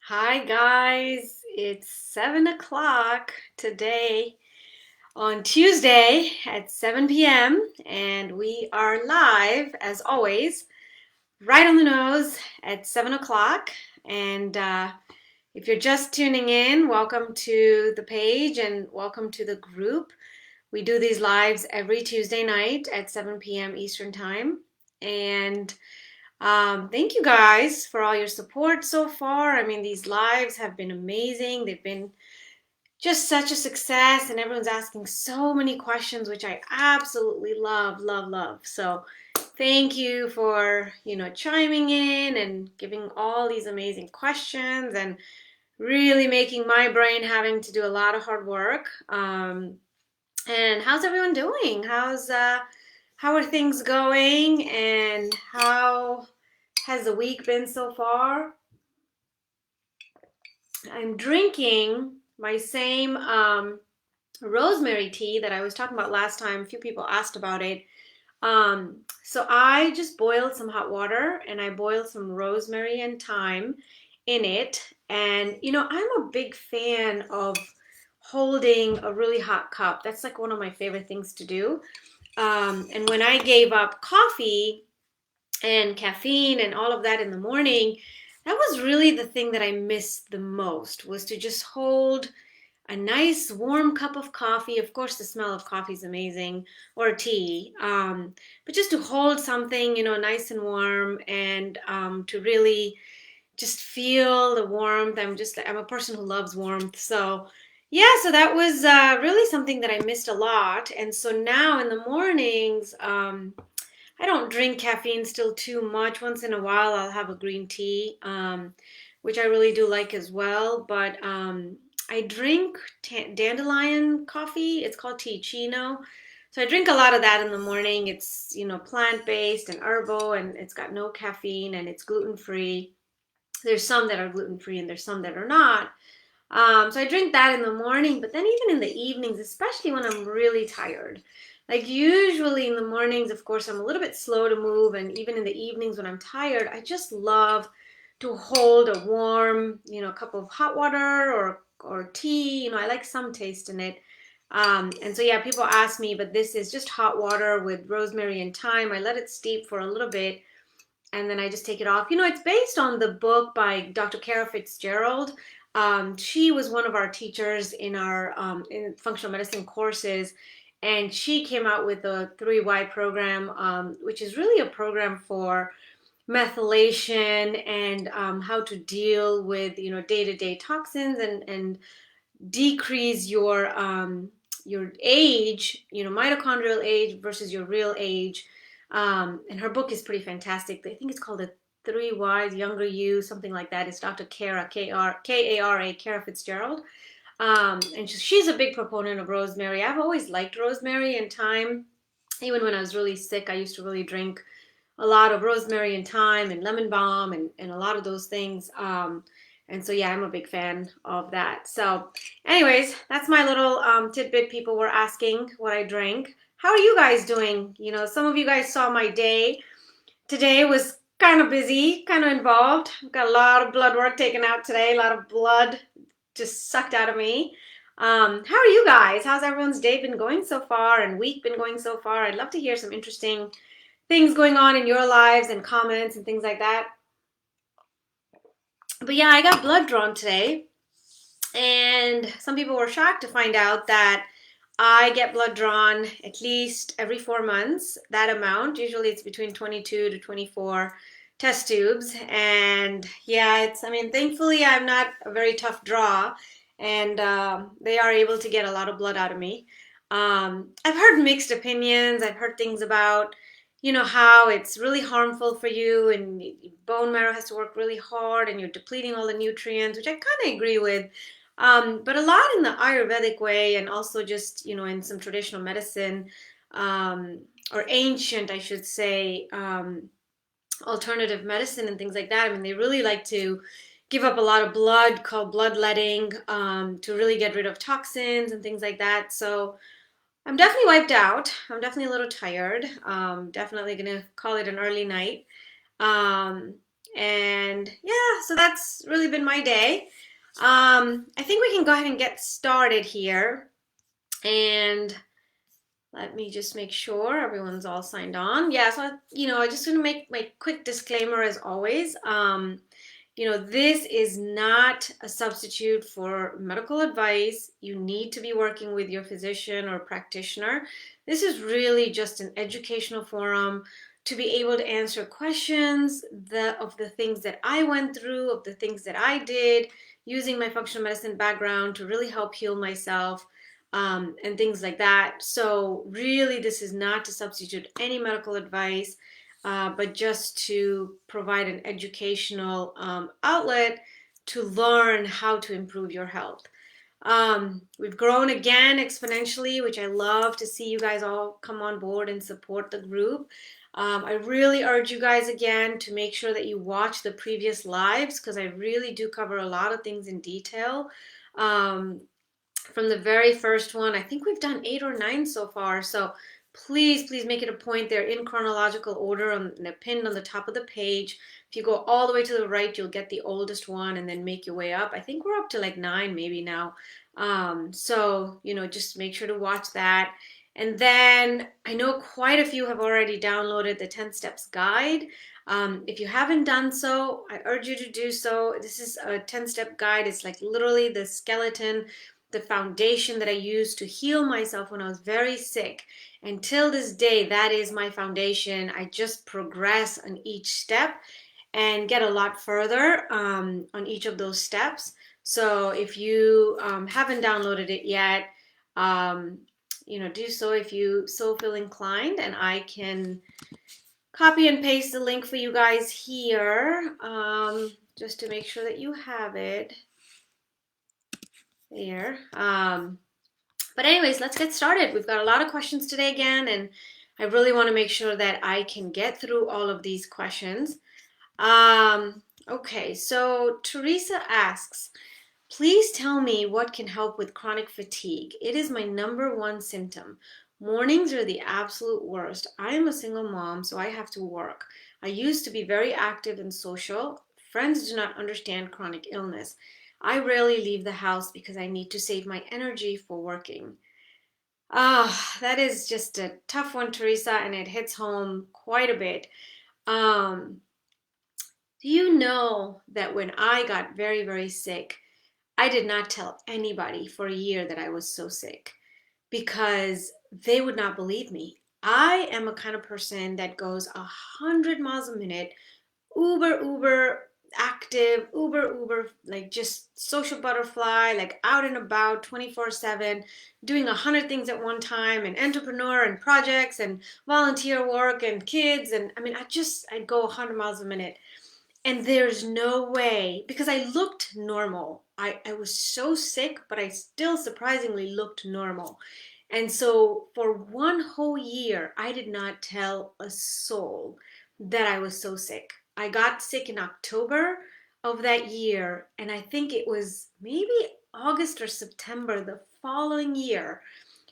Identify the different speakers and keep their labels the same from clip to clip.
Speaker 1: Hi guys, it's 7 o'clock today on Tuesday at 7 p.m. and we are live as always, right on the nose at 7 o'clock. And if you're just tuning in, welcome to the page and welcome to the group. We do these lives every Tuesday night at 7 p.m. Eastern Time. And thank you guys for all your support so far. I mean, these lives have been amazing. They've been just such a success, and everyone's asking so many questions, which I absolutely love, love, love. So, thank you for chiming in and giving all these amazing questions and really making my brain having to do a lot of hard work. And how's everyone doing? How are things going? And how has the week been so far? I'm drinking my same rosemary tea that I was talking about last time. A few people asked about it. So I just boiled some hot water and I boiled some rosemary and thyme in it. And I'm a big fan of holding a really hot cup. That's like one of my favorite things to do. And when I gave up coffee and caffeine and all of that in the morning, that was really the thing that I missed the most, was to just hold a nice warm cup of coffee. Of course, the smell of coffee is amazing, or tea. But just to hold something, nice and warm, and to really just feel the warmth. I'm a person who loves warmth. So, yeah, so that was really something that I missed a lot. And so now in the mornings, I don't drink caffeine still too much. Once in a while, I'll have a green tea, which I really do like as well. But I drink dandelion coffee. It's called Teachino. So I drink a lot of that in the morning. It's, plant-based and herbal, and it's got no caffeine and it's gluten-free. There's some that are gluten-free and there's some that are not. So I drink that in the morning, but then even in the evenings, especially when I'm really tired. Like usually in the mornings, of course, I'm a little bit slow to move, and even in the evenings when I'm tired, I just love to hold a warm, cup of hot water or tea. I like some taste in it. And so yeah, people ask me, but this is just hot water with rosemary and thyme. I let it steep for a little bit and then I just take it off. It's based on the book by Dr. Kara Fitzgerald. She was one of our teachers in our in functional medicine courses, and she came out with the 3Y program, which is really a program for methylation and how to deal with day-to-day toxins and decrease your age, mitochondrial age versus your real age. And her book is pretty fantastic. I think it's called The Three Wise Younger You, something like that. It's Dr. Kara, Kara, Kara Fitzgerald. And she's a big proponent of rosemary. I've always liked rosemary and thyme. Even when I was really sick, I used to really drink a lot of rosemary and thyme and lemon balm and a lot of those things. And so, yeah, I'm a big fan of that. So, anyways, that's my little tidbit. People were asking what I drank. How are you guys doing? Some of you guys saw my day. Today was kind of busy, kind of involved. Got a lot of blood work taken out today, a lot of blood just sucked out of me. How are you guys? How's everyone's day been going so far and week been going so far? I'd love to hear some interesting things going on in your lives and comments and things like that. But yeah, I got blood drawn today, and some people were shocked to find out that I get blood drawn at least every 4 months, that amount. Usually it's between 22 to 24 test tubes. And yeah, thankfully I'm not a very tough draw, and they are able to get a lot of blood out of me. I've heard mixed opinions. I've heard things about, how it's really harmful for you and bone marrow has to work really hard and you're depleting all the nutrients, which I kind of agree with. But a lot in the Ayurvedic way, and also just, in some traditional medicine, or ancient, I should say, alternative medicine and things like that. They really like to give up a lot of blood, called bloodletting, to really get rid of toxins and things like that. So I'm definitely wiped out. I'm definitely a little tired. Definitely gonna call it an early night. Um, And yeah, so that's really been my day. I think we can go ahead and get started here. And let me just make sure everyone's all signed on. Yeah, so I just want to make my quick disclaimer as always. This is not a substitute for medical advice. You need to be working with your physician or practitioner. This is really just an educational forum to be able to answer questions of the things that I went through, of the things that I did, using my functional medicine background to really help heal myself, and things like that. So really, this is not to substitute any medical advice, but just to provide an educational outlet to learn how to improve your health. We've grown again exponentially, which I love to see you guys all come on board and support the group. I really urge you guys again to make sure that you watch the previous lives because I really do cover a lot of things in detail. From the very first one, I think we've done 8 or 9 so far. So please make it a point. They're in chronological order and they're pinned on the top of the page. If you go all the way to the right, you'll get the oldest one and then make your way up. I think we're up to like 9 maybe now. So, just make sure to watch that. And then I know quite a few have already downloaded the 10 Steps Guide. If you haven't done so, I urge you to do so. This is a 10-step guide. It's like literally the skeleton, the foundation that I used to heal myself when I was very sick. Until this day, that is my foundation. I just progress on each step and get a lot further on each of those steps. So if you haven't downloaded it yet, do so if you so feel inclined, and I can copy and paste the link for you guys here, just to make sure that you have it there. But anyways, let's get started. We've got a lot of questions today again, and I really want to make sure that I can get through all of these questions. Okay, so Teresa asks, please tell me what can help with chronic fatigue. It is my number one symptom. Mornings are the absolute worst. I am a single mom, so I have to work. I used to be very active and social. Friends do not understand chronic illness. I rarely leave the house because I need to save my energy for working. That is just a tough one, Teresa, and it hits home quite a bit. Do you know that when I got very, very sick, I did not tell anybody for a year that I was so sick because they would not believe me. I am a kind of person that goes 100 miles a minute, uber active, uber, like just social butterfly, like out and about 24/7, doing 100 things at one time, and entrepreneur and projects and volunteer work and kids. And I mean, I'd go 100 miles a minute. And there's no way, because I looked normal. I was so sick, but I still surprisingly looked normal. And so for one whole year, I did not tell a soul that I was so sick. I got sick in October of that year, and I think it was maybe August or September the following year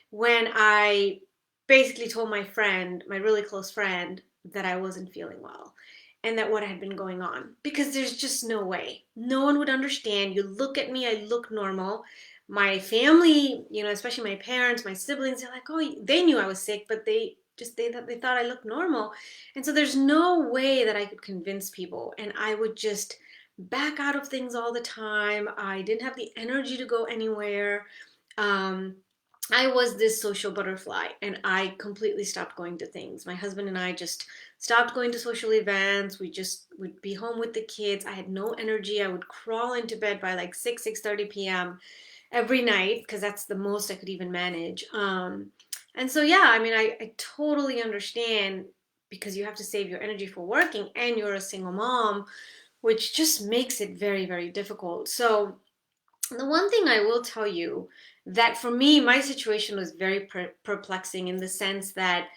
Speaker 1: when I basically told my friend, my really close friend, that I wasn't feeling well and that what had been going on, because there's just no way. No one would understand. You look at me, I look normal. My family, especially my parents, my siblings, they're like, oh, they knew I was sick, but they thought I looked normal. And so there's no way that I could convince people. And I would just back out of things all the time. I didn't have the energy to go anywhere. I was this social butterfly, and I completely stopped going to things. My husband and I just stopped going to social events. We just would be home with the kids. I had no energy. I would crawl into bed by like 6:30 p.m. every night because that's the most I could even manage. And so, yeah, I mean, I totally understand, because you have to save your energy for working and you're a single mom, which just makes it very, very difficult. So the one thing I will tell you, that for me, my situation was very perplexing in the sense that,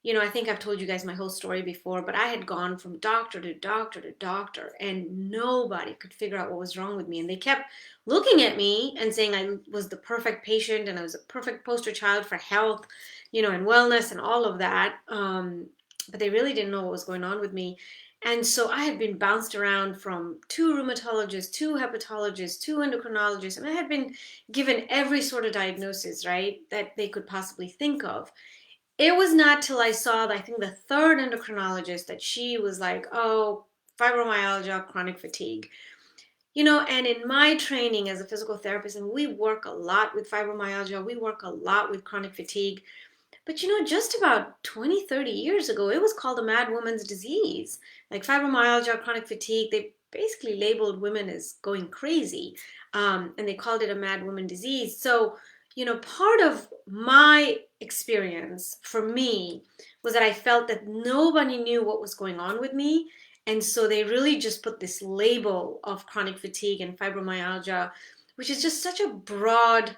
Speaker 1: I think I've told you guys my whole story before, but I had gone from doctor to doctor to doctor, and nobody could figure out what was wrong with me. And they kept looking at me and saying I was the perfect patient and I was a perfect poster child for health, and wellness and all of that. But they really didn't know what was going on with me. And so I had been bounced around from two rheumatologists, two hepatologists, two endocrinologists, and I had been given every sort of diagnosis, right, that they could possibly think of. It was not till I saw, I think, the third endocrinologist that she was like, oh, fibromyalgia, chronic fatigue. And in my training as a physical therapist, and we work a lot with fibromyalgia, we work a lot with chronic fatigue. But just about 20, 30 years ago, it was called a mad woman's disease. Like fibromyalgia, chronic fatigue, they basically labeled women as going crazy, and they called it a mad woman disease. So, part of my experience for me was that I felt that nobody knew what was going on with me. And so they really just put this label of chronic fatigue and fibromyalgia, which is just such a broad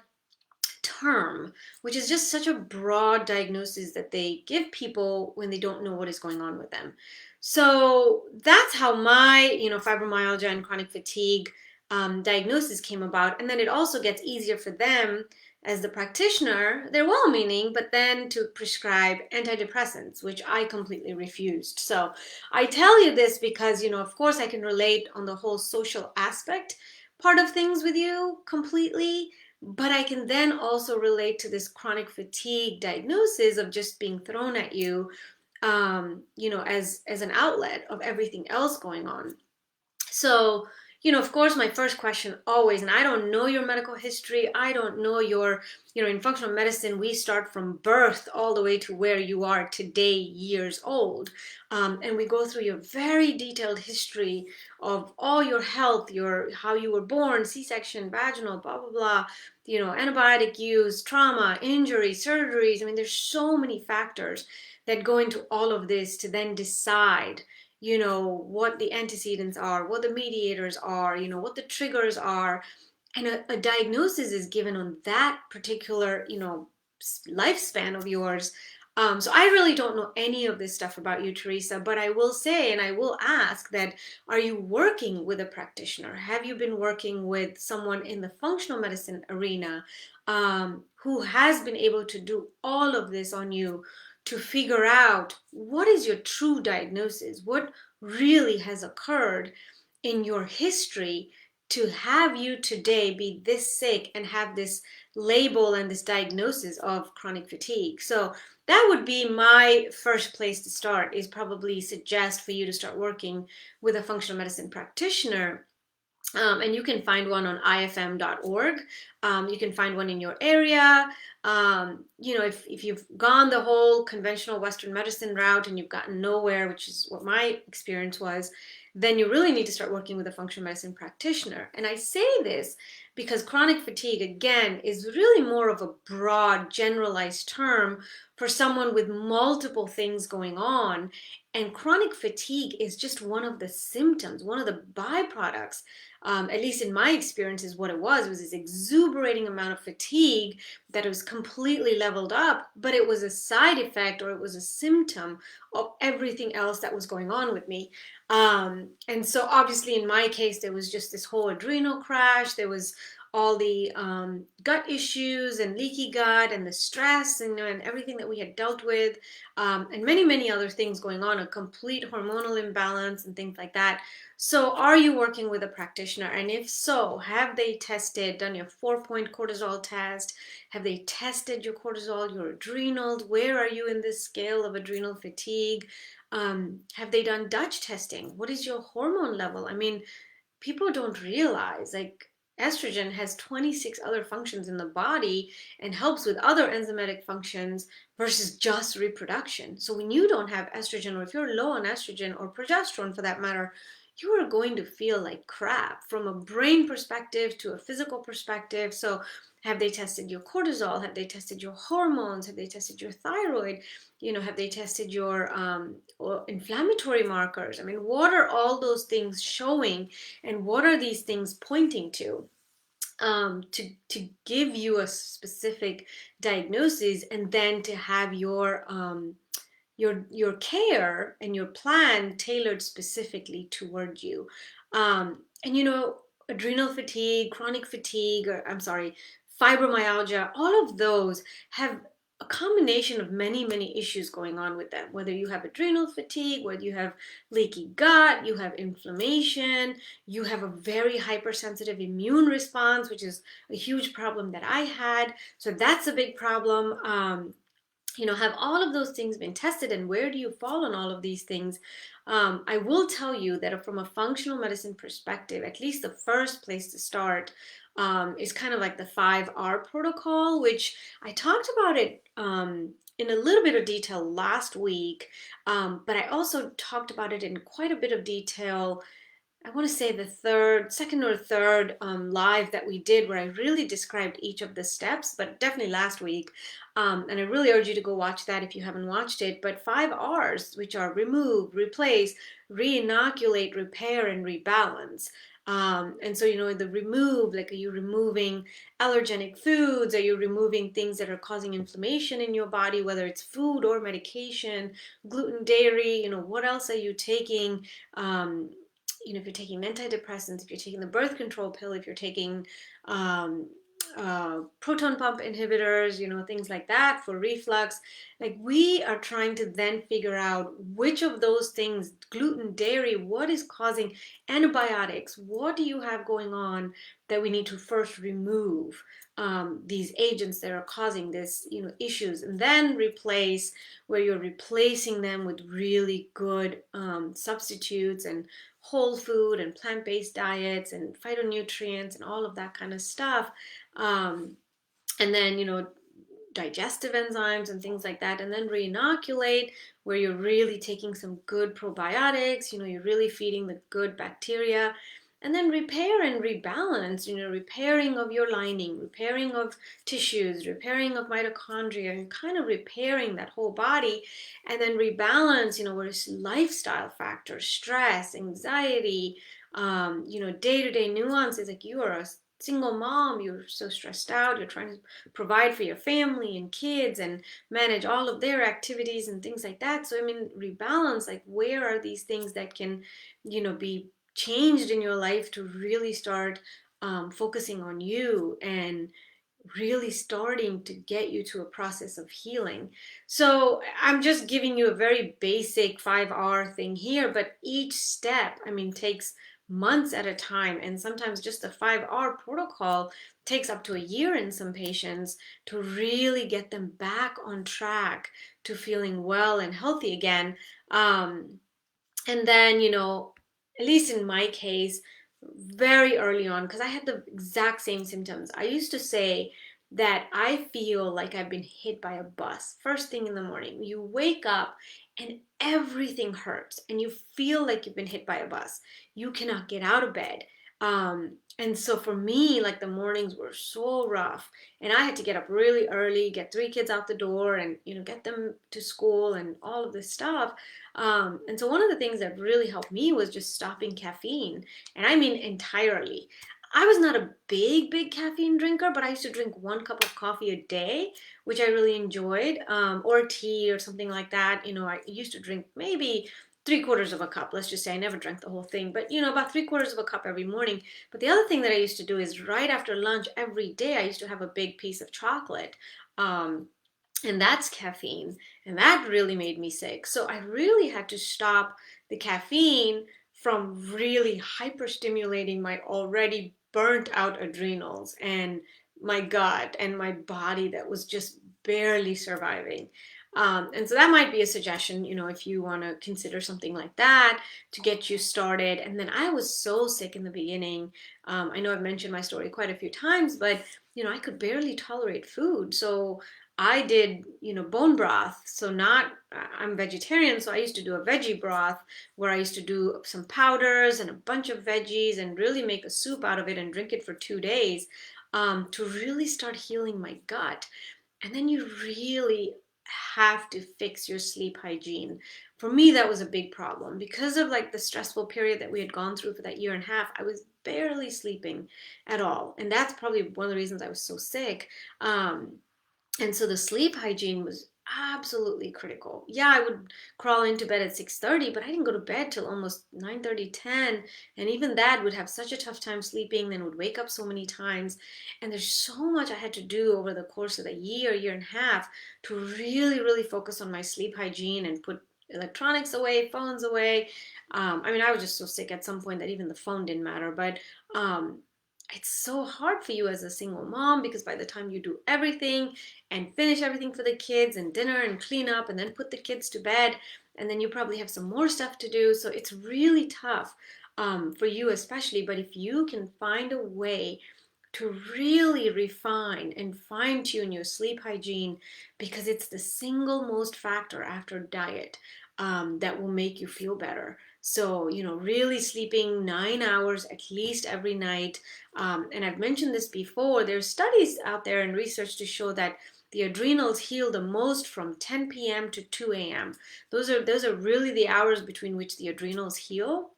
Speaker 1: term, which is just such a broad diagnosis that they give people when they don't know what is going on with them. So that's how my, fibromyalgia and chronic fatigue diagnosis came about. And then it also gets easier for them as the practitioner. They're well meaning, but then to prescribe antidepressants, which I completely refused. So I tell you this because, of course, I can relate on the whole social aspect part of things with you completely, but I can then also relate to this chronic fatigue diagnosis of just being thrown at you, as an outlet of everything else going on. So, of course, my first question always, and I don't know your medical history, I don't know your, in functional medicine, we start from birth all the way to where you are today, years old. And we go through your very detailed history of all your health, how you were born, C-section, vaginal, blah, blah, blah, antibiotic use, trauma, injury, surgeries. I mean, there's so many factors that go into all of this to then decide what the antecedents are, what the mediators are, what the triggers are. And a diagnosis is given on that particular, lifespan of yours. So I really don't know any of this stuff about you, Teresa, but I will say, and I will ask that, are you working with a practitioner? Have you been working with someone in the functional medicine arena who has been able to do all of this on you to figure out what is your true diagnosis, what really has occurred in your history to have you today be this sick and have this label and this diagnosis of chronic fatigue? So that would be my first place to start, is probably suggest for you to start working with a functional medicine practitioner. And you can find one on ifm.org. You can find one in your area. If you've gone the whole conventional Western medicine route and you've gotten nowhere, which is what my experience was, then you really need to start working with a functional medicine practitioner. And I say this because chronic fatigue, again, is really more of a broad, generalized term for someone with multiple things going on. And chronic fatigue is just one of the symptoms, one of the byproducts, at least in my experience, is what it was. It was this exuberating amount of fatigue that was completely leveled up, but it was a side effect, or it was a symptom of everything else that was going on with me. And so obviously in my case, there was just this whole adrenal crash. There was all the gut issues and leaky gut and the stress and everything that we had dealt with, and many, many other things going on, a complete hormonal imbalance and things like that. So are you working with a practitioner? And if so, have they done your 4-point cortisol test? Have they tested your cortisol, your adrenals? Where are you in this scale of adrenal fatigue? Have they done Dutch testing? What is your hormone level? I mean, people don't realize, like, estrogen has 26 other functions in the body and helps with other enzymatic functions versus just reproduction. So when you don't have estrogen, or if you're low on estrogen or progesterone for that matter, you are going to feel like crap from a brain perspective to a physical perspective. So have they tested your cortisol? Have they tested your hormones? Have they tested your thyroid? Have they tested your inflammatory markers? I mean, what are all those things showing, and what are these things pointing to give you a specific diagnosis, and then to have your care and your plan tailored specifically toward you. And adrenal fatigue, chronic fatigue, or I'm sorry, fibromyalgia, all of those have a combination of many, many issues going on with them. Whether you have adrenal fatigue, whether you have leaky gut, you have inflammation, you have a very hypersensitive immune response, which is a huge problem that I had. So that's a big problem. Have all of those things been tested, and where do you fall on all of these things? I will tell you that from a functional medicine perspective, at least the first place to start is kind of like the 5R protocol, which I talked about it in a little bit of detail last week, but I also talked about it in quite a bit of detail. I want to say the second or third live that we did, where I really described each of the steps, but definitely last week. And I really urge you to go watch that if you haven't watched it. But 5Rs, which are remove, replace, re-inoculate, repair, and rebalance. And so, the remove, like, are you removing allergenic foods? Are you removing things that are causing inflammation in your body, whether it's food or medication, gluten, dairy, what else are you taking? If you're taking antidepressants, if you're taking the birth control pill, if you're taking um, proton pump inhibitors, things like that for reflux. Like, we are trying to then figure out which of those things, gluten, dairy, what is causing antibiotics, what do you have going on that we need to first remove these agents that are causing this, issues, and then replace, where you're replacing them with really good substitutes and whole food and plant-based diets and phytonutrients and all of that kind of stuff. And then, digestive enzymes and things like that, and then re-inoculate, where you're really taking some good probiotics, you're really feeding the good bacteria. And then repair and rebalance, repairing of your lining, repairing of tissues, repairing of mitochondria, and kind of repairing that whole body. And then rebalance, where it's lifestyle factors, stress, anxiety, day-to-day nuances. Like, you are a single mom, you're so stressed out, you're trying to provide for your family and kids and manage all of their activities and things like that. So, rebalance, like, where are these things that can, be changed in your life to really start focusing on you and really starting to get you to a process of healing. So I'm just giving you a very basic 5R thing here, but each step, takes months at a time. And sometimes just the 5R protocol takes up to a year in some patients to really get them back on track to feeling well and healthy again. And then, at least in my case, very early on, because I had the exact same symptoms, I used to say that I feel like I've been hit by a bus first thing in the morning. You wake up and everything hurts, and you feel like you've been hit by a bus. You cannot get out of bed. And so for me, like, the mornings were so rough, and I had to get up really early, get 3 kids out the door, and get them to school and all of this stuff. And so one of the things that really helped me was just stopping caffeine, and I mean entirely. I was not a big caffeine drinker, but I used to drink 1 cup of coffee a day, which I really enjoyed, or tea or something like that. I used to drink maybe 3/4 of a cup. Let's just say I never drank the whole thing, but about 3/4 of a cup every morning. But the other thing that I used to do is right after lunch every day, I used to have a big piece of chocolate. And that's caffeine, and that really made me sick. So I really had to stop the caffeine from really hyperstimulating my already burnt out adrenals and my gut and my body that was just barely surviving. And so that might be a suggestion, if you want to consider something like that to get you started. And then I was so sick in the beginning. I know I've mentioned my story quite a few times, but I could barely tolerate food. So I did, bone broth. So I'm vegetarian, so I used to do a veggie broth where I used to do some powders and a bunch of veggies and really make a soup out of it and drink it for 2 days to really start healing my gut. And then you really have to fix your sleep hygiene. For me, that was a big problem because of, like, the stressful period that we had gone through for that year and a half. I was barely sleeping at all. And that's probably one of the reasons I was so sick. And so the sleep hygiene was absolutely critical. Yeah, I would crawl into bed at 6:30, but I didn't go to bed till almost 9:30, 10, and even that would have such a tough time sleeping, then would wake up so many times. And there's so much I had to do over the course of the year and a half to really, really focus on my sleep hygiene and put electronics away, phones away. I mean, I was just so sick at some point that even the phone didn't matter, but um, it's so hard for you as a single mom because by the time you do everything and finish everything for the kids and dinner and clean up and then put the kids to bed, and then you probably have some more stuff to do. So it's really tough for you, especially. But if you can find a way to really refine and fine tune your sleep hygiene, because it's the single most factor after diet that will make you feel better. So, really sleeping 9 hours at least every night. And I've mentioned this before, there's studies out there and research to show that the adrenals heal the most from 10 p.m. to 2 a.m. Those are really the hours between which the adrenals heal.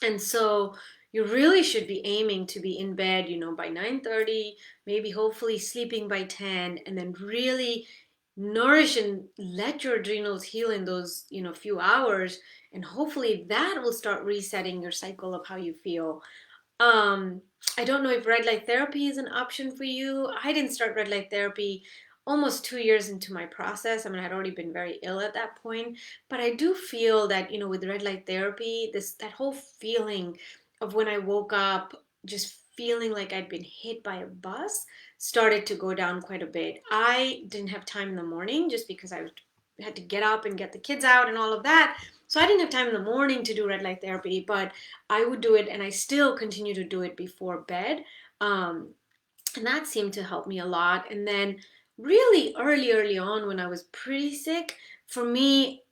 Speaker 1: And so you really should be aiming to be in bed, by 9:30, maybe hopefully sleeping by 10, and then really nourish and let your adrenals heal in those, few hours, and hopefully that will start resetting your cycle of how you feel. Um, I don't know if red light therapy is an option for you. I didn't start red light therapy almost 2 years into my process. I mean, I'd already been very ill at that point, but I do feel that, with red light therapy, that whole feeling of when I woke up, just feeling like I'd been hit by a bus started to go down quite a bit. I didn't have time in the morning just because I had to get up and get the kids out and all of that. So I didn't have time in the morning to do red light therapy, but I would do it, and I still continue to do it before bed. Um, and that seemed to help me a lot. And then, really early on, when I was pretty sick, for me,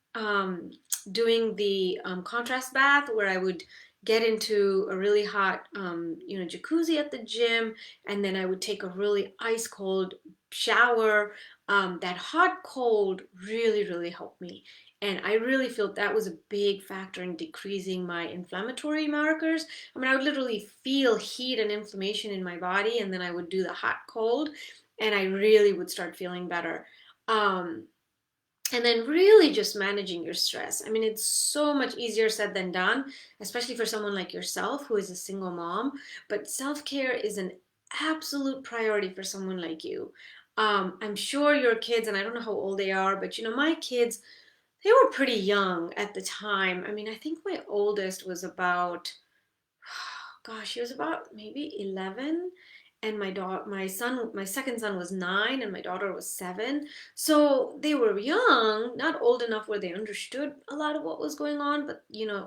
Speaker 1: doing the contrast bath, where I would get into a really hot, jacuzzi at the gym, and then I would take a really ice cold shower. That hot cold really, really helped me. And I really feel that was a big factor in decreasing my inflammatory markers. I mean, I would literally feel heat and inflammation in my body, and then I would do the hot cold, and I really would start feeling better. Um, and then really just managing your stress. I mean, it's so much easier said than done, especially for someone like yourself who is a single mom. But self care is an absolute priority for someone like you. I'm sure your kids, and I don't know how old they are, but my kids, they were pretty young at the time. I mean, I think my oldest was about, gosh, he was about maybe 11, and my second son was 9, and my daughter was 7. So they were young, not old enough where they understood a lot of what was going on, but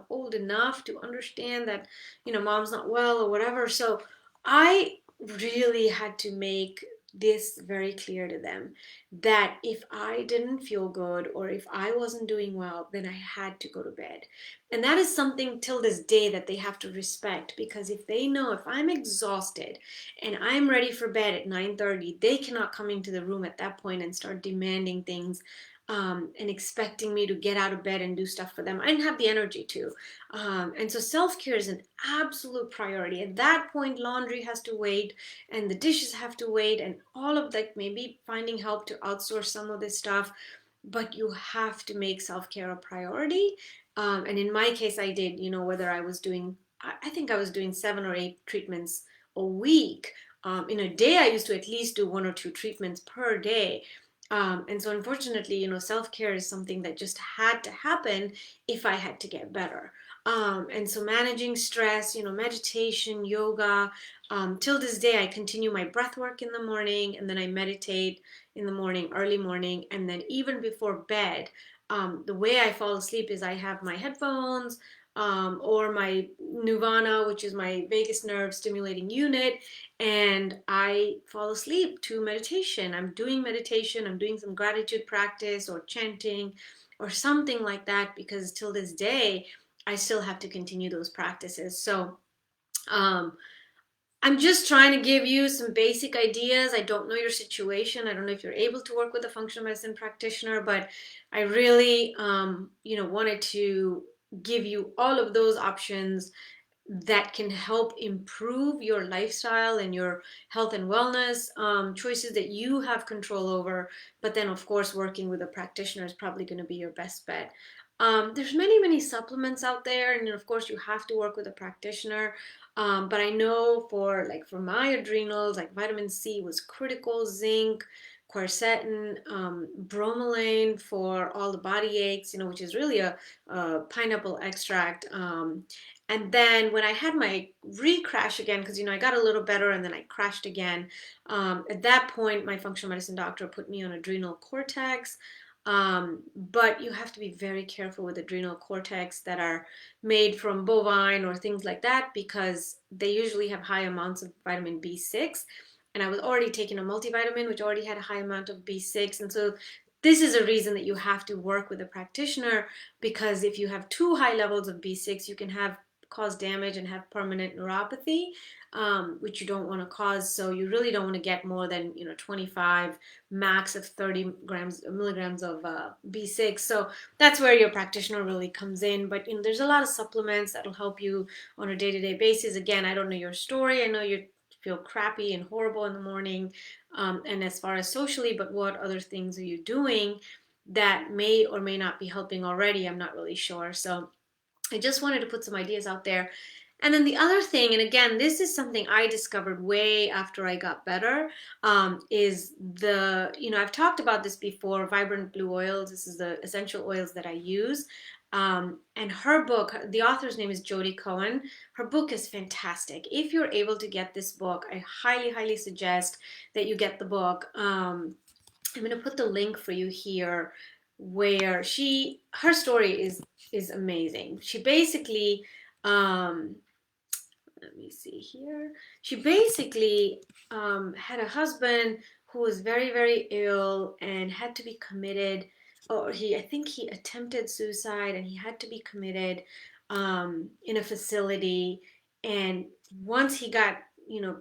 Speaker 1: old enough to understand that mom's not well or whatever. So I really had to make this very clear to them, that if I didn't feel good or if I wasn't doing well, then I had to go to bed. And that is something till this day that they have to respect, because if they know if I'm exhausted and I'm ready for bed at 9:30, they cannot come into the room at that point and start demanding things, and expecting me to get out of bed and do stuff for them. I didn't have the energy to. And so self-care is an absolute priority. At that point, laundry has to wait, and the dishes have to wait, and all of that, maybe finding help to outsource some of this stuff. But you have to make self-care a priority. And in my case, I did, whether I was doing, I think I was doing 7 or 8 treatments a week. In a day, I used to at least do 1 or 2 treatments per day. And so unfortunately, self-care is something that just had to happen if I had to get better. And so managing stress, meditation, yoga, till this day, I continue my breath work in the morning, and then I meditate in the morning, early morning, and then even before bed. The way I fall asleep is I have my headphones, or my Nirvana, which is my vagus nerve stimulating unit, and I fall asleep to meditation. I'm doing meditation, I'm doing some gratitude practice or chanting or something like that, because till this day, I still have to continue those practices. So, um, I'm just trying to give you some basic ideas. I don't know your situation. I don't know if you're able to work with a functional medicine practitioner, but I really, wanted to give you all of those options that can help improve your lifestyle and your health and wellness, choices that you have control over. But then, of course, working with a practitioner is probably going to be your best bet. There's many supplements out there, and of course, you have to work with a practitioner. But I know for my adrenals, like vitamin C was critical, zinc, quercetin, bromelain for all the body aches, which is really a pineapple extract. And then when I had my re-crash again, because I got a little better and then I crashed again, at that point my functional medicine doctor put me on adrenal cortex. But you have to be very careful with adrenal cortex that are made from bovine or things like that, because they usually have high amounts of vitamin B6. And I was already taking a multivitamin, which already had a high amount of B6. And so this is a reason that you have to work with a practitioner, because if you have too high levels of B6, you can have cause damage and have permanent neuropathy, which you don't want to cause. So you really don't want to get more than 25, max of 30 milligrams of B6. So that's where your practitioner really comes in. But there's a lot of supplements that'll help you on a day-to-day basis. Again, I don't know your story. I know you feel crappy and horrible in the morning, and as far as socially, but what other things are you doing that may or may not be helping already? I'm not really sure. So I just wanted to put some ideas out there. And then the other thing, and again, this is something I discovered way after I got better, is I've talked about this before, Vibrant Blue Oils. This is the essential oils that I use. And her book, the author's name is Jody Cohen. Her book is fantastic. If you're able to get this book, I highly suggest that you get the book. I'm going to put the link for you here, where her story is amazing. She basically, let me see here. She basically had a husband who was very ill and had to be committed. I think he attempted suicide and he had to be committed in a facility. And once he got,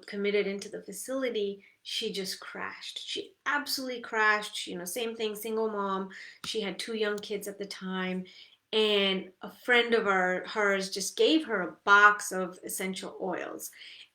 Speaker 1: committed into the facility, she just crashed. She absolutely crashed. Same thing, single mom. She had 2 young kids at the time, and a friend of hers just gave her a box of essential oils,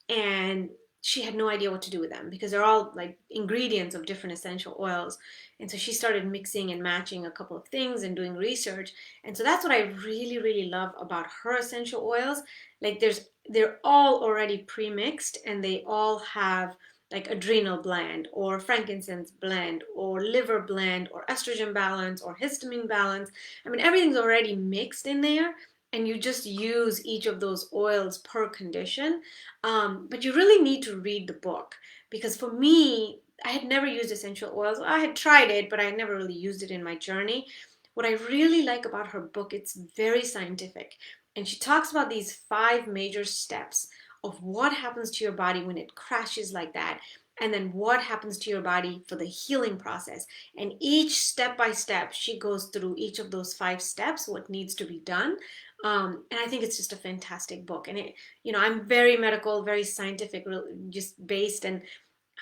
Speaker 1: and she had no idea what to do with them because they're all like ingredients of different essential oils. And so she started mixing and matching a couple of things and doing research. And so that's what I really love about her essential oils. Like they're all already pre-mixed, and they all have like adrenal blend or frankincense blend or liver blend or estrogen balance or histamine balance. I mean, everything's already mixed in there, and you just use each of those oils per condition. But you really need to read the book, because for me, I had never used essential oils. I had tried it, but I had never really used it in my journey. What I really like about her book, it's very scientific. And she talks about these 5 major steps of what happens to your body when it crashes like that, and then what happens to your body for the healing process. And each step by step, she goes through each of those 5 steps, what needs to be done. And I think it's just a fantastic book. And I'm very medical, very scientific, just based, and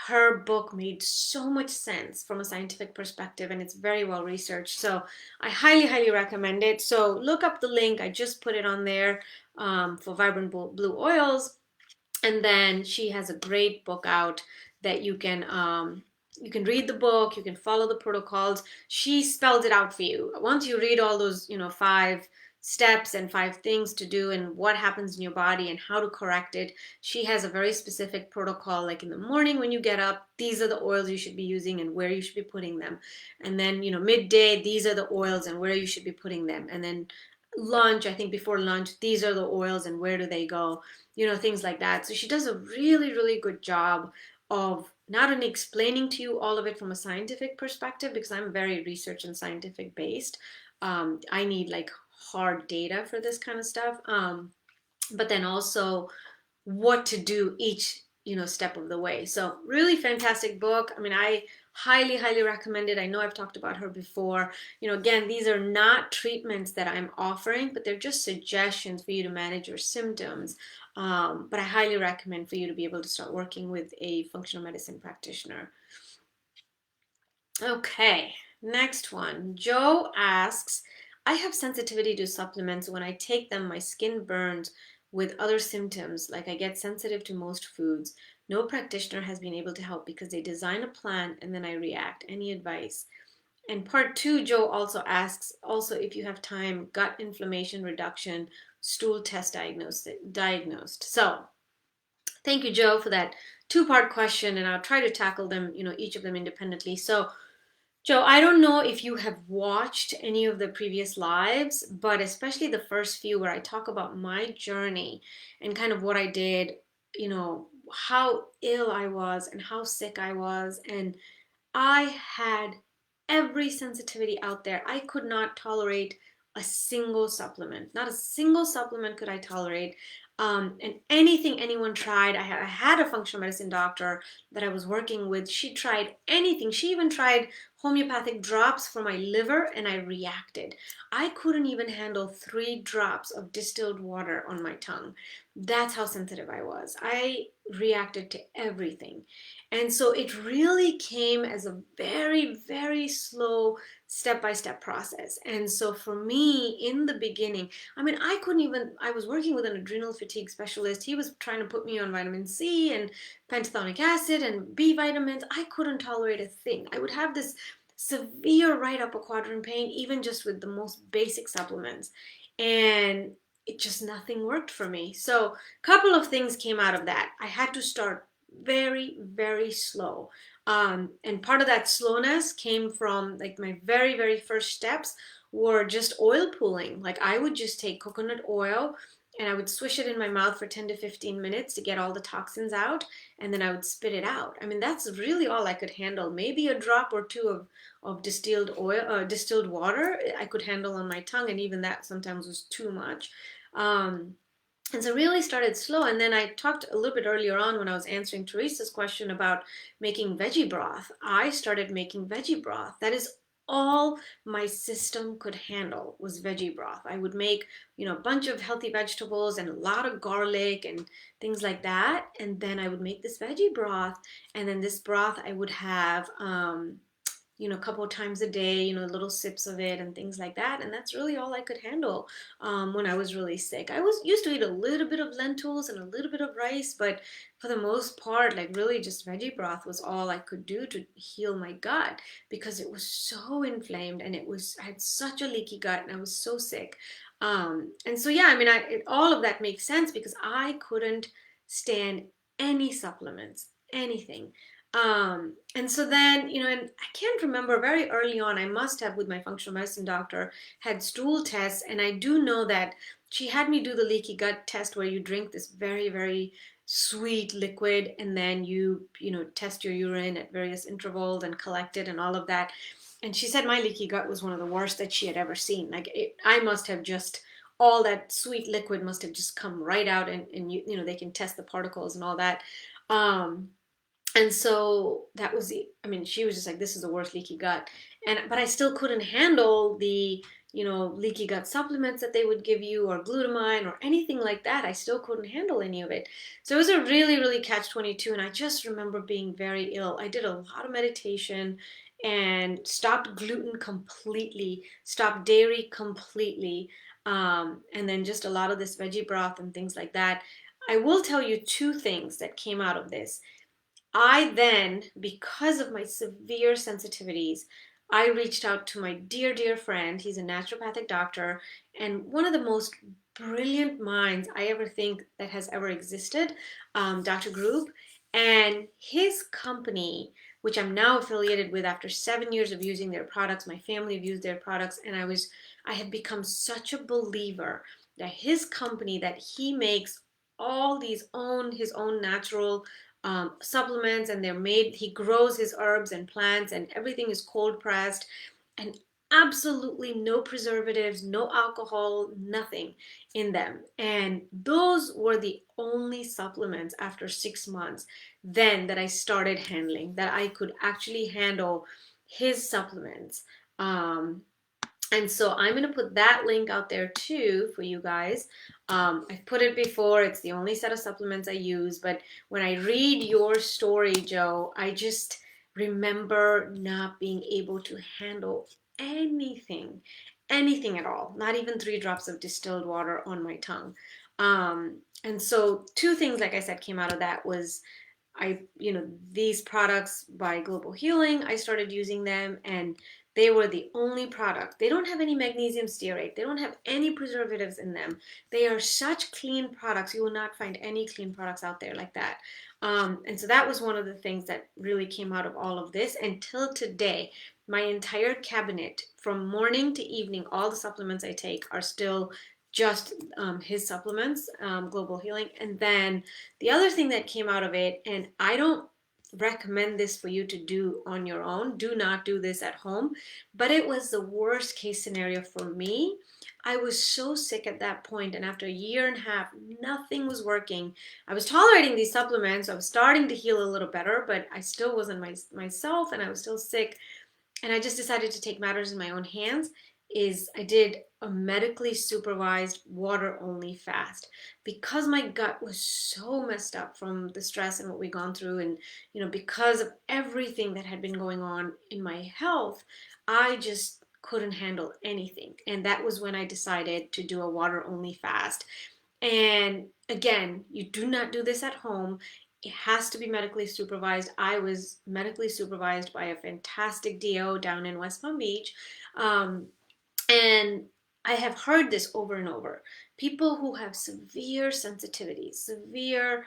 Speaker 1: her book made so much sense from a scientific perspective, and it's very well researched. So I highly recommend it. So look up the link. I just put it on there for Vibrant Blue Oils. And then she has a great book out that you can read the book, you can follow the protocols. She spelled it out for you. Once you read all those, 5 steps and 5 things to do and what happens in your body and how to correct it, she has a very specific protocol. Like in the morning when you get up, these are the oils you should be using and where you should be putting them. And then, midday, these are the oils and where you should be putting them. And then lunch, I think before lunch, these are the oils and where do they go, things like that. So she does a really good job of not only explaining to you all of it from a scientific perspective, because I'm very research and scientific based. I need like hard data for this kind of stuff. But then also what to do each step of the way. So really fantastic book. I mean, I highly recommend it. I know I've talked about her before. Again, these are not treatments that I'm offering, but they're just suggestions for you to manage your symptoms. But I highly recommend for you to be able to start working with a functional medicine practitioner. Okay, next one. Joe asks, I have sensitivity to supplements. When I take them, my skin burns. with other symptoms, like I get sensitive to most foods. No practitioner has been able to help because they design a plan and then I react. Any advice? And part two, Joe also asks, also if you have time, gut inflammation reduction, stool test diagnosed. So thank you, Joe, for that two-part question, and I'll try to tackle them, each of them independently. So Joe, I don't know if you have watched any of the previous lives, but especially the first few where I talk about my journey and kind of what I did, how ill I was and how sick I was. And I had every sensitivity out there. I could not tolerate a single supplement. Not a single supplement could I tolerate. And anything anyone tried, I had a functional medicine doctor that I was working with. She tried anything. She even tried homeopathic drops for my liver, and I reacted. I couldn't even handle 3 drops of distilled water on my tongue. That's how sensitive I was. I reacted to everything. And so it really came as a very, very slow step by step process. And so for me in the beginning, I mean, I was working with an adrenal fatigue specialist. He was trying to put me on vitamin C and pantothenic acid and B vitamins. I couldn't tolerate a thing. I would have this severe right upper quadrant pain, even just with the most basic supplements. And it just nothing worked for me. So a couple of things came out of that. I had to start very, very slow. And part of that slowness came from like my very, very first steps were just oil pulling. Like I would just take coconut oil and I would swish it in my mouth for 10 to 15 minutes to get all the toxins out, and then I would spit it out. I mean, that's really all I could handle. Maybe a drop or two of distilled oil, distilled water I could handle on my tongue, and even that sometimes was too much. Um, and so really started slow. And then I talked a little bit earlier on when I was answering Teresa's question about making veggie broth. I started making veggie broth. That is all my system could handle was veggie broth. I would make, a bunch of healthy vegetables and a lot of garlic and things like that. And then I would make this veggie broth. And then this broth I would have, a couple of times a day, little sips of it and things like that. And that's really all I could handle when I was really sick. I was used to eat a little bit of lentils and a little bit of rice, but for the most part, like really just veggie broth was all I could do to heal my gut because it was so inflamed and I had such a leaky gut and I was so sick. And so, yeah, I mean, all of that makes sense because I couldn't stand any supplements, anything. And so then, and I can't remember very early on, I must have with my functional medicine doctor had stool tests. And I do know that she had me do the leaky gut test where you drink this very, very sweet liquid and then you test your urine at various intervals and collect it and all of that. And she said my leaky gut was one of the worst that she had ever seen. Like I must have just, all that sweet liquid must have just come right out and they can test the particles and all that. Um, and so that was she was just like, this is the worst leaky gut. But I still couldn't handle the, leaky gut supplements that they would give you or glutamine or anything like that. I still couldn't handle any of it. So it was a really, really catch-22. And I just remember being very ill. I did a lot of meditation and stopped gluten completely, stopped dairy completely. And then just a lot of this veggie broth and things like that. I will tell you 2 things that came out of this. I then, because of my severe sensitivities, I reached out to my dear, dear friend. He's a naturopathic doctor and one of the most brilliant minds I ever think that has ever existed, Dr. Group. And his company, which I'm now affiliated with after 7 years of using their products, my family have used their products, and I have become such a believer that his company, that he makes all his own natural supplements, and he grows his herbs and plants, and everything is cold pressed, and absolutely no preservatives, no alcohol, nothing in them. And those were the only supplements after 6 months then that I started handling, that I could actually handle his supplements. And so I'm going to put that link out there too for you guys. I've put it before. It's the only set of supplements I use. But when I read your story, Joe, I just remember not being able to handle anything at all. Not even 3 drops of distilled water on my tongue. And so two things, like I said, came out of that was these products by Global Healing, I started using them and they were the only product. They don't have any magnesium stearate. They don't have any preservatives in them. They are such clean products. You will not find any clean products out there like that. And so that was one of the things that really came out of all of this. Until today, my entire cabinet, from morning to evening, all the supplements I take are still just his supplements, Global Healing. And then the other thing that came out of it, and I don't recommend this for you to do on your own, do not do this at home, but it was the worst case scenario for me. I was so sick at that point, and after a year and a half, nothing was working. I was tolerating these supplements. I was starting to heal a little better, but I still wasn't myself, and I was still sick. And I just decided to take matters in my own hands. Is I did a medically supervised water only fast because my gut was so messed up from the stress and what we'd gone through, and because of everything that had been going on in my health, I just couldn't handle anything. And that was when I decided to do a water only fast. And again, you do not do this at home. It has to be medically supervised. I was medically supervised by a fantastic DO down in West Palm Beach. And I have heard this over and over. People who have severe sensitivities, severe,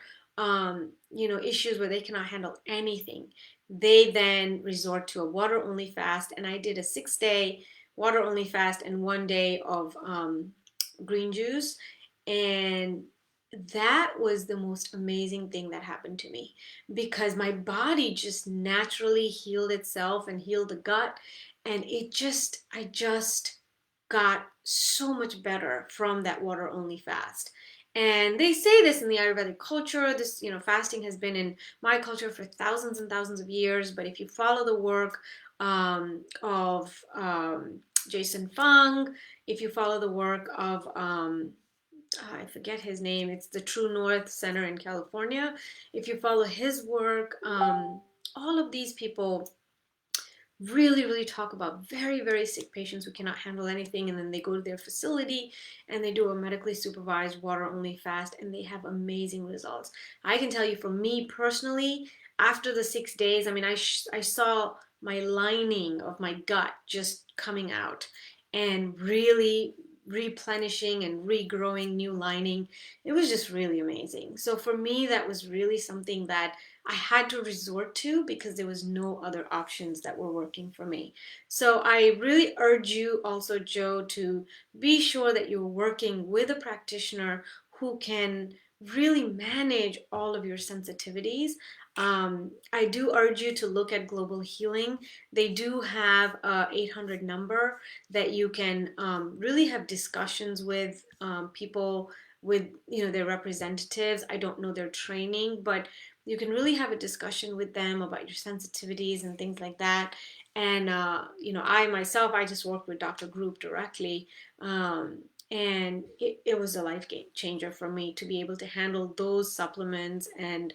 Speaker 1: issues where they cannot handle anything, they then resort to a water only fast. And I did a 6-day water only fast and 1 day of green juice. And that was the most amazing thing that happened to me because my body just naturally healed itself and healed the gut. And I just got so much better from that water only fast. And they say this in the Ayurvedic culture. This, fasting has been in my culture for thousands and thousands of years. But if you follow the work of Jason Fung, if you follow the work of I forget his name. It's the True North Center in California. If you follow his work, all of these people really, really talk about very, very sick patients who cannot handle anything, and then they go to their facility and they do a medically supervised water only fast, and they have amazing results. I can tell you, for me personally, after the 6 days, I saw my lining of my gut just coming out and really replenishing and regrowing new lining. It was just really amazing. So for me, that was really something that I had to resort to because there was no other options that were working for me. So I really urge you also, Joe, to be sure that you're working with a practitioner who can really manage all of your sensitivities. I do urge you to look at Global Healing. They do have a 800 number that you can really have discussions with people, with their representatives. I don't know their training, but you can really have a discussion with them about your sensitivities and things like that. And I myself, I just worked with Dr. Group directly. And it was a life changer for me to be able to handle those supplements. And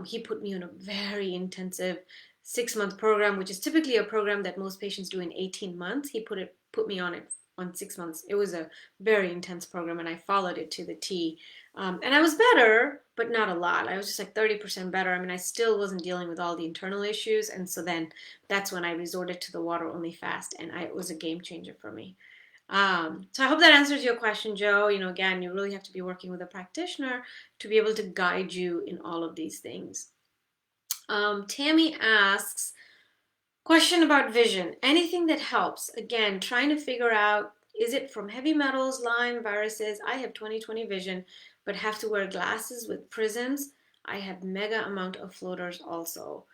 Speaker 1: he put me on a very intensive 6-month program, which is typically a program that most patients do in 18 months. He put me on it on 6 months. It was a very intense program, and I followed it to the T. And I was better, but not a lot. I was just like 30% better. I still wasn't dealing with all the internal issues. And so then that's when I resorted to the water only fast, and it was a game changer for me. So I hope that answers your question, Joe. Again, you really have to be working with a practitioner to be able to guide you in all of these things. Tammy asks, question about vision. Anything that helps? Again, trying to figure out, is it from heavy metals, Lyme, viruses? I have 20/20 vision, but have to wear glasses with prisms. I have mega amount of floaters also.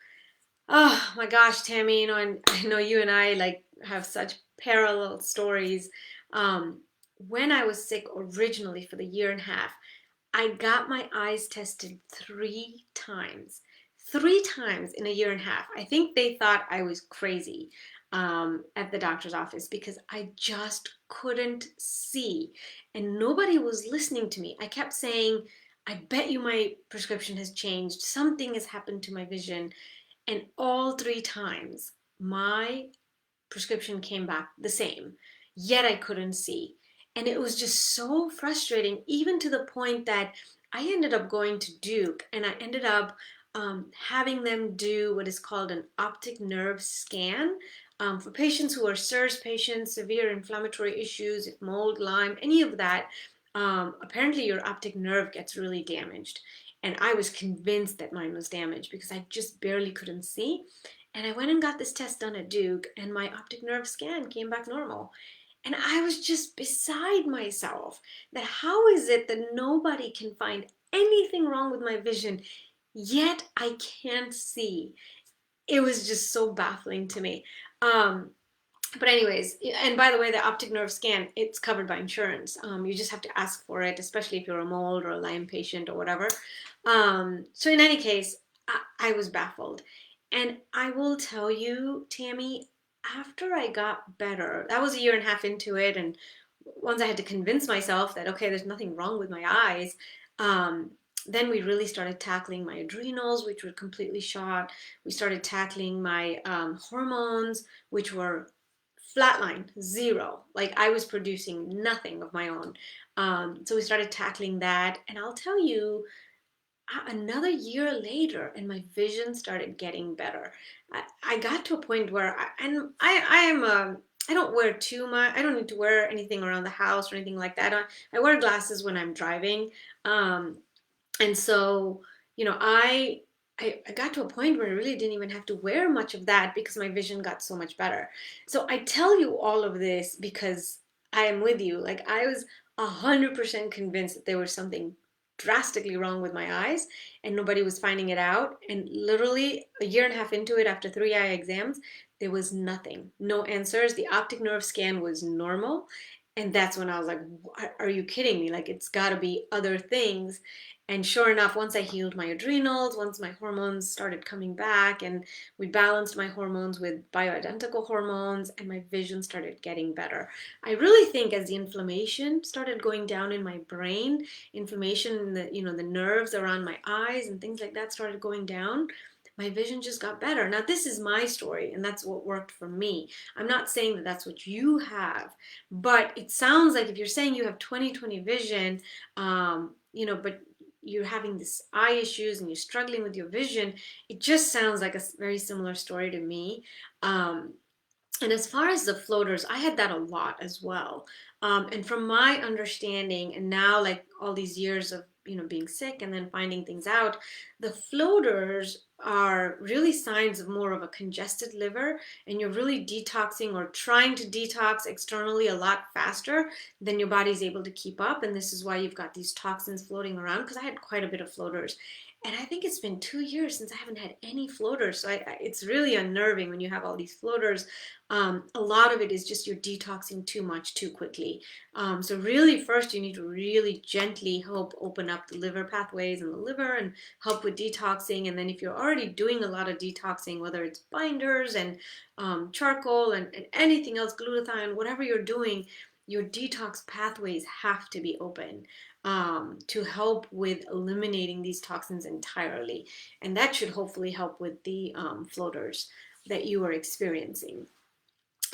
Speaker 1: Oh my gosh, Tammy, and I know you and I have such parallel stories. When I was sick originally for the year and a half, I got my eyes tested 3 times. 3 times in a year and a half. I think they thought I was crazy at the doctor's office because I just couldn't see. And nobody was listening to me. I kept saying, I bet you my prescription has changed. Something has happened to my vision. And all 3 times, my prescription came back the same, yet I couldn't see. And it was just so frustrating, even to the point that I ended up going to Duke and I ended up having them do what is called an optic nerve scan for patients who are SIRS patients, severe inflammatory issues, if mold, Lyme, any of that. Apparently, your optic nerve gets really damaged. And I was convinced that mine was damaged because I just barely couldn't see. And I went and got this test done at Duke, and my optic nerve scan came back normal. And I was just beside myself that how is it that nobody can find anything wrong with my vision, yet I can't see? It was just so baffling to me. Um, but anyways, and by the way, the optic nerve scan, it's covered by insurance. You just have to ask for it, especially if you're a mold or a Lyme patient or whatever. So in any case, I was baffled. And I will tell you, Tammy, after I got better, that was a year and a half into it, and once I had to convince myself that, okay, there's nothing wrong with my eyes, um, then we really started tackling my adrenals, which were completely shot. We started tackling my hormones, which were flatline, zero. Like I was producing nothing of my own. So we started tackling that. And I'll tell you, another year later, and my vision started getting better. I got to a point where I am a, I don't wear too much. I don't need to wear anything around the house or anything like that. I wear glasses when I'm driving. Um, and so, you know, I got to a point where I really didn't even have to wear much of that because my vision got so much better. So I tell you all of this because I am with you. Like I was 100% convinced that there was something drastically wrong with my eyes and nobody was finding it out. And literally a year and a half into it, after 3 eye exams, there was nothing, no answers. The optic nerve scan was normal. And that's when I was like, are you kidding me? Like, it's got to be other things. And sure enough, once I healed my adrenals, once my hormones started coming back, and we balanced my hormones with bioidentical hormones, and my vision started getting better. I really think as the inflammation started going down in my brain, inflammation in the, the nerves around my eyes and things like that started going down, my vision just got better. Now, this is my story, and that's what worked for me. I'm not saying that that's what you have, but it sounds like if you're saying you have 20/20 vision, but you're having this eye issues and you're struggling with your vision, it just sounds like a very similar story to me. Um, and as far as the floaters, I had that a lot as well. And from my understanding, and now like all these years of being sick and then finding things out, the floaters are really signs of more of a congested liver, and you're really detoxing or trying to detox externally a lot faster than your body's able to keep up. And this is why you've got these toxins floating around, because I had quite a bit of floaters. And I think it's been 2 years since I haven't had any floaters. So it's really unnerving when you have all these floaters. A lot of it is just you're detoxing too much too quickly. So really first you need to really gently help open up the liver pathways in the liver and help with detoxing. And then if you're already doing a lot of detoxing, whether it's binders and charcoal and anything else, glutathione, whatever you're doing, your detox pathways have to be open to help with eliminating these toxins entirely. And that should hopefully help with the floaters that you are experiencing.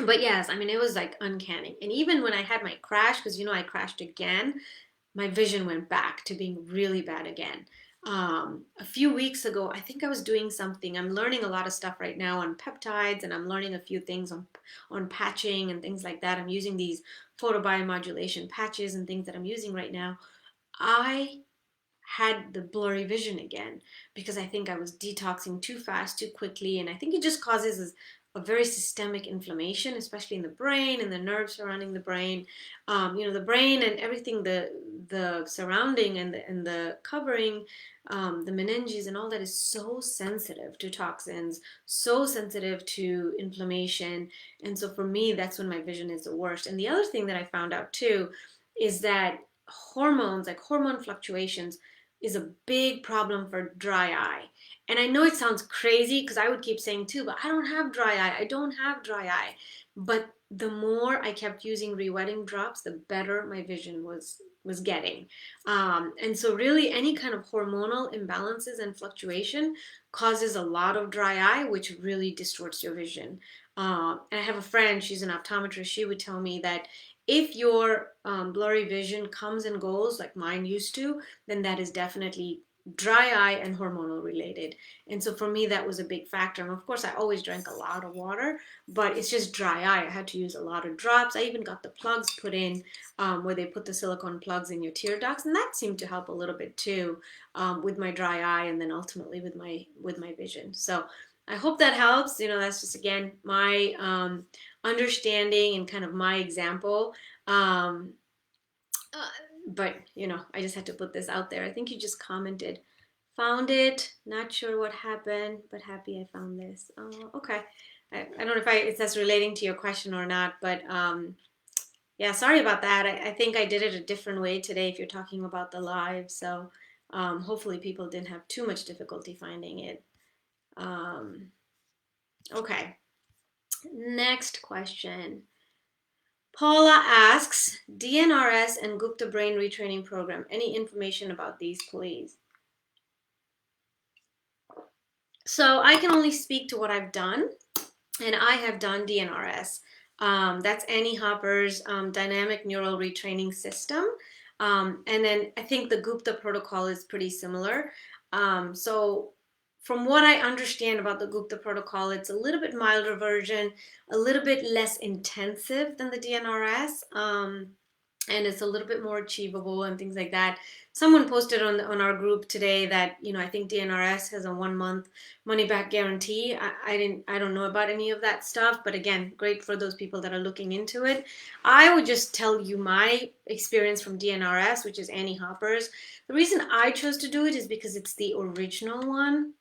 Speaker 1: But yes, I mean, it was like uncanny. And even when I had my crash, because I crashed again, my vision went back to being really bad again. A few weeks ago, I think I was doing something. I'm learning a lot of stuff right now on peptides, and I'm learning a few things on patching and things like that. I'm using these photobiomodulation patches and things that I'm using right now. I had the blurry vision again because I think I was detoxing too fast, too quickly, and I think it just causes a very systemic inflammation, especially in the brain and the nerves surrounding the brain. The brain and everything, the surrounding and the covering, the meninges and all that is so sensitive to toxins, so sensitive to inflammation, and so for me, that's when my vision is the worst. And the other thing that I found out too is that hormones, like hormone fluctuations, is a big problem for dry eye. And I know it sounds crazy because I would keep saying too, but I don't have dry eye. I don't have dry eye. But the more I kept using rewetting drops, the better my vision was getting. And so really any kind of hormonal imbalances and fluctuation causes a lot of dry eye, which really distorts your vision. And I have a friend, she's an optometrist, she would tell me that If your blurry vision comes and goes like mine used to, then that is definitely dry eye and hormonal related. And so for me, that was a big factor. And of course, I always drank a lot of water, but it's just dry eye. I had to use a lot of drops. I even got the plugs put in where they put the silicone plugs in your tear ducts, and that seemed to help a little bit too with my dry eye, and then ultimately with my vision. So I hope that helps. That's just again my understanding and kind of my example. Um, uh, but I just had to put this out there. I think you just commented, found it. Not sure what happened, but happy I found this. Oh, okay. I don't know if that's relating to your question or not, but yeah, sorry about that. I think I did it a different way today if you're talking about the live. So hopefully people didn't have too much difficulty finding it. Um, okay. Next question. Paula asks, DNRS and Gupta Brain Retraining Program. Any information about these, please? So I can only speak to what I've done, and I have done DNRS. That's Annie Hopper's dynamic neural retraining system. And then I think the Gupta protocol is pretty similar. So from what I understand about the Gupta protocol, it's a little bit milder version, a little bit less intensive than the DNRS. And it's a little bit more achievable and things like that. Someone posted on our group today that I think DNRS has a 1 month money back guarantee. I don't know about any of that stuff, but again, great for those people that are looking into it. I would just tell you my experience from DNRS, which is Annie Hopper's. The reason I chose to do it is because it's the original one,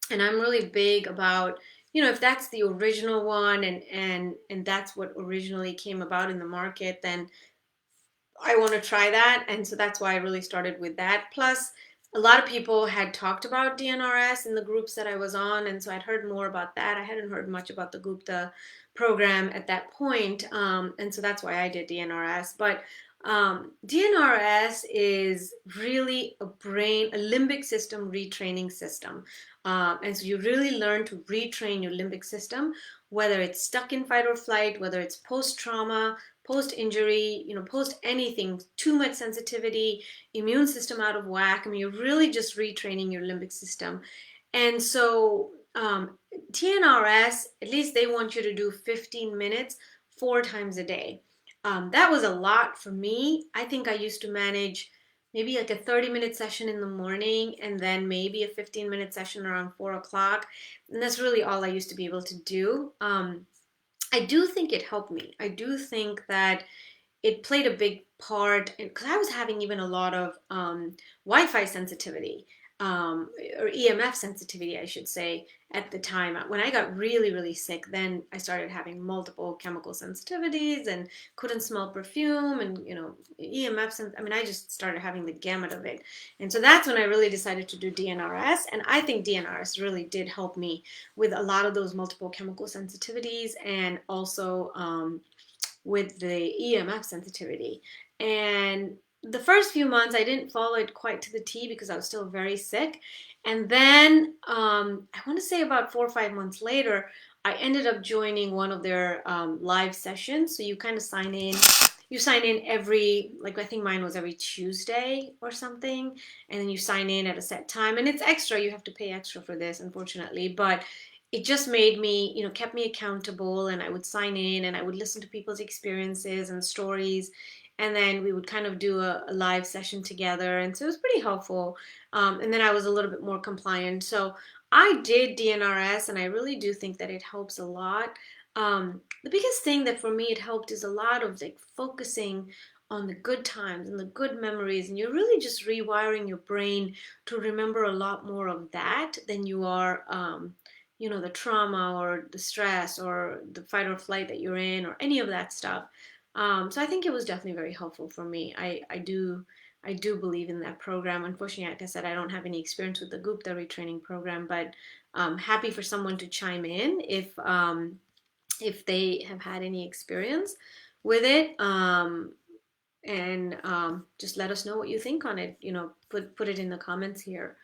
Speaker 1: and I'm really big about if that's the original one and that's what originally came about in the market, then I want to try that. And so that's why I really started with that. Plus, a lot of people had talked about DNRS in the groups that I was on. And so I'd heard more about that. I hadn't heard much about the Gupta program at that point. And so that's why I did DNRS. But DNRS is really a limbic system retraining system. And so you really learn to retrain your limbic system, whether it's stuck in fight or flight, whether it's post-trauma, post-injury, post anything, too much sensitivity, immune system out of whack. I mean, you're really just retraining your limbic system. And so DNRS, at least they want you to do 15 minutes 4 times a day. That was a lot for me. I think I used to manage maybe like a 30-minute session in the morning and then maybe a 15-minute session around 4 o'clock. And that's really all I used to be able to do. I do think it helped me. I do think that it played a big part because I was having even a lot of Wi-Fi sensitivity or EMF sensitivity, I should say, at the time. When I got really, really sick, then I started having multiple chemical sensitivities and couldn't smell perfume and, EMF. I mean, I just started having the gamut of it. And so that's when I really decided to do DNRS. And I think DNRS really did help me with a lot of those multiple chemical sensitivities and also with the EMF sensitivity. And the first few months, I didn't follow it quite to the T because I was still very sick. And then I want to say about 4 or 5 months later, I ended up joining one of their live sessions. So you kind of sign in. You sign in every, like I think mine was every Tuesday or something. And then you sign in at a set time. And it's extra. You have to pay extra for this, unfortunately. But it just made me, kept me accountable, and I would sign in and I would listen to people's experiences and stories. And then we would kind of do a live session together. And so it was pretty helpful. And then I was a little bit more compliant. So I did DNRS, and I really do think that it helps a lot. The biggest thing that for me it helped is a lot of like focusing on the good times and the good memories. And you're really just rewiring your brain to remember a lot more of that than you are the trauma or the stress or the fight or flight that you're in or any of that stuff. So I think it was definitely very helpful for me. I do believe in that program. Unfortunately, like I said, I don't have any experience with the Gupta retraining program, but happy for someone to chime in if they have had any experience with it. And just let us know what you think on it. Put it in the comments here.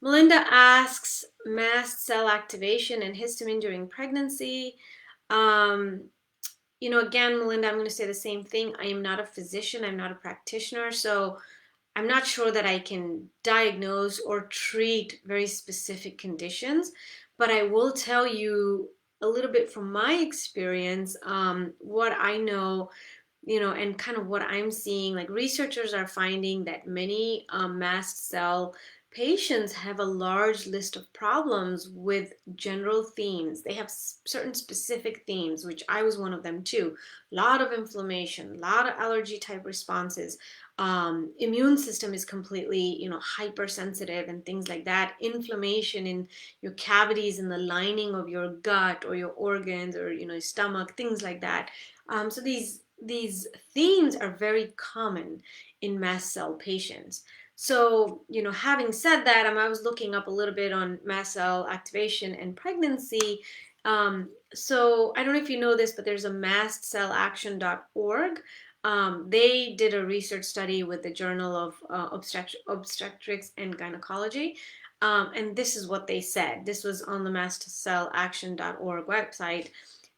Speaker 1: Melinda asks mast cell activation and histamine during pregnancy. Again, Melinda, I'm going to say the same thing. I am not a physician, I'm not a practitioner, so I'm not sure that I can diagnose or treat very specific conditions, but I will tell you a little bit from my experience, what I know, and kind of what I'm seeing. Like researchers are finding that many mast cell patients have a large list of problems with general themes. They have certain specific themes, which I was one of them too. A lot of inflammation, a lot of allergy type responses. Immune system is completely, hypersensitive and things like that. Inflammation in your cavities in the lining of your gut or your organs or stomach, things like that. So these themes are very common in mast cell patients. So, having said that, I was looking up a little bit on mast cell activation and pregnancy. So I don't know if you know this, but there's a mastcellaction.org. They did a research study with the Journal of Obstetrics and Gynecology. And this is what they said. This was on the mastcellaction.org website.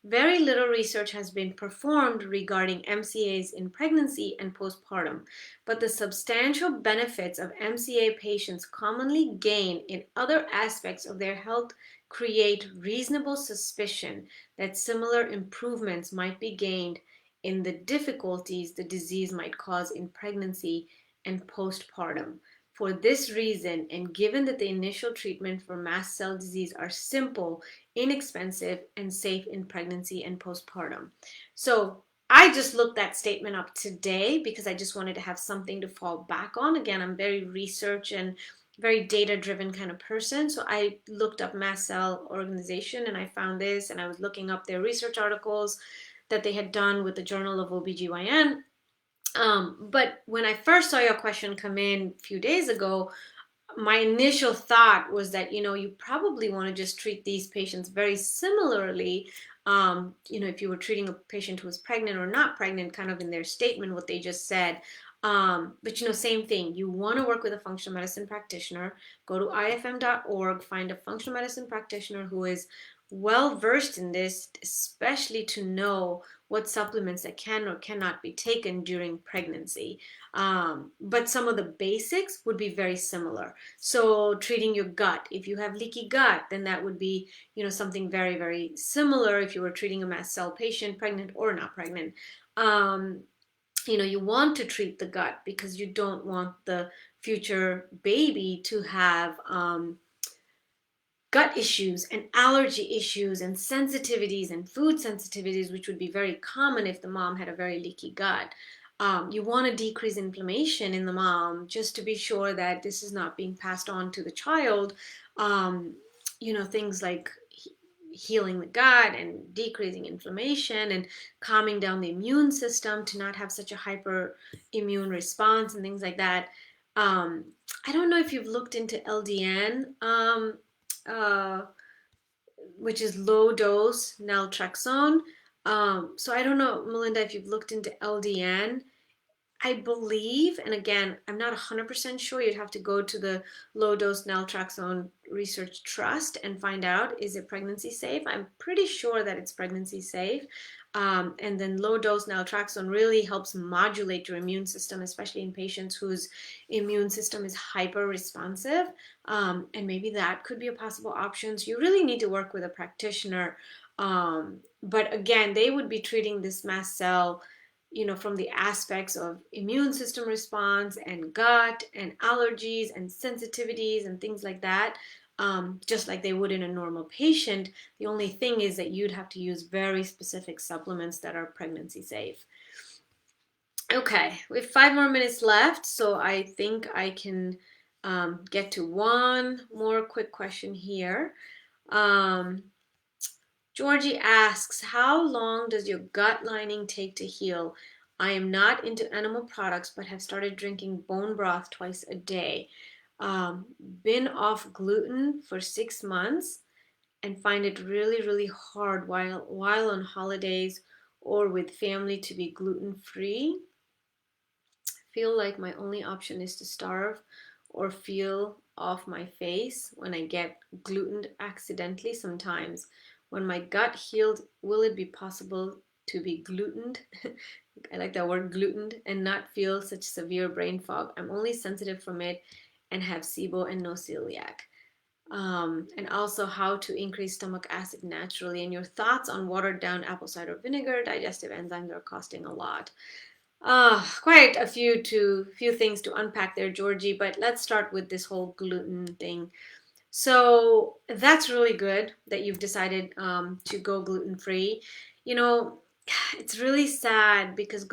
Speaker 1: Very little research has been performed regarding MCAs in pregnancy and postpartum, but the substantial benefits of MCA patients commonly gain in other aspects of their health create reasonable suspicion that similar improvements might be gained in the difficulties the disease might cause in pregnancy and postpartum. For this reason, and given that the initial treatment for mast cell disease are simple, inexpensive, and safe in pregnancy and postpartum. So I just looked that statement up today because I just wanted to have something to fall back on. Again, I'm very research and very data driven kind of person. So I looked up Mast Cell Organization and I found this, and I was looking up their research articles that they had done with the Journal of OBGYN. But when I first saw your question come in a few days ago, my initial thought was that you probably want to just treat these patients very similarly. If you were treating a patient who was pregnant or not pregnant, kind of in their statement what they just said. But same thing. You want to work with a functional medicine practitioner. Go to ifm.org, find a functional medicine practitioner who is well versed in this, especially to know what supplements that can or cannot be taken during pregnancy. But some of the basics would be very similar. So treating your gut, if you have leaky gut, then that would be, something very, very similar if you were treating a mast cell patient, pregnant or not pregnant. You want to treat the gut because you don't want the future baby to have gut issues and allergy issues and sensitivities and food sensitivities, which would be very common if the mom had a very leaky gut. You want to decrease inflammation in the mom just to be sure that this is not being passed on to the child. Things like healing the gut and decreasing inflammation and calming down the immune system to not have such a hyper immune response and things like that. I don't know if you've looked into LDN, uh, which is low dose naltrexone. So I don't know, Melinda, if you've looked into LDN. I believe, and again, I'm not 100% sure, you'd have to go to the Low Dose Naltrexone Research Trust and find out, is it pregnancy safe? I'm pretty sure that it's pregnancy safe. And then low dose naltrexone really helps modulate your immune system, especially in patients whose immune system is hyper responsive. And maybe that could be a possible option. So you really need to work with a practitioner. But again, they would be treating this mast cell from the aspects of immune system response and gut and allergies and sensitivities and things like that, just like they would in a normal patient. The only thing is that you'd have to use very specific supplements that are pregnancy safe. Okay, we have 5 more minutes left, so I think I can get to one more quick question here. Georgie asks, how long does your gut lining take to heal? I am not into animal products, but have started drinking bone broth twice a day. Been off gluten for 6 months and find it really, really hard while on holidays or with family to be gluten-free. Feel like my only option is to starve or feel off my face when I get gluten accidentally sometimes. When my gut healed, will it be possible to be glutened. I like that word, glutened, and not feel such severe brain fog. I'm only sensitive from it and have SIBO and no celiac. And also how to increase stomach acid naturally, and your thoughts on watered down apple cider vinegar. Digestive enzymes are costing a lot. Quite a few things to unpack there, Georgie, but let's start with this whole gluten thing. So that's really good that you've decided to go gluten free. You know, it's really sad because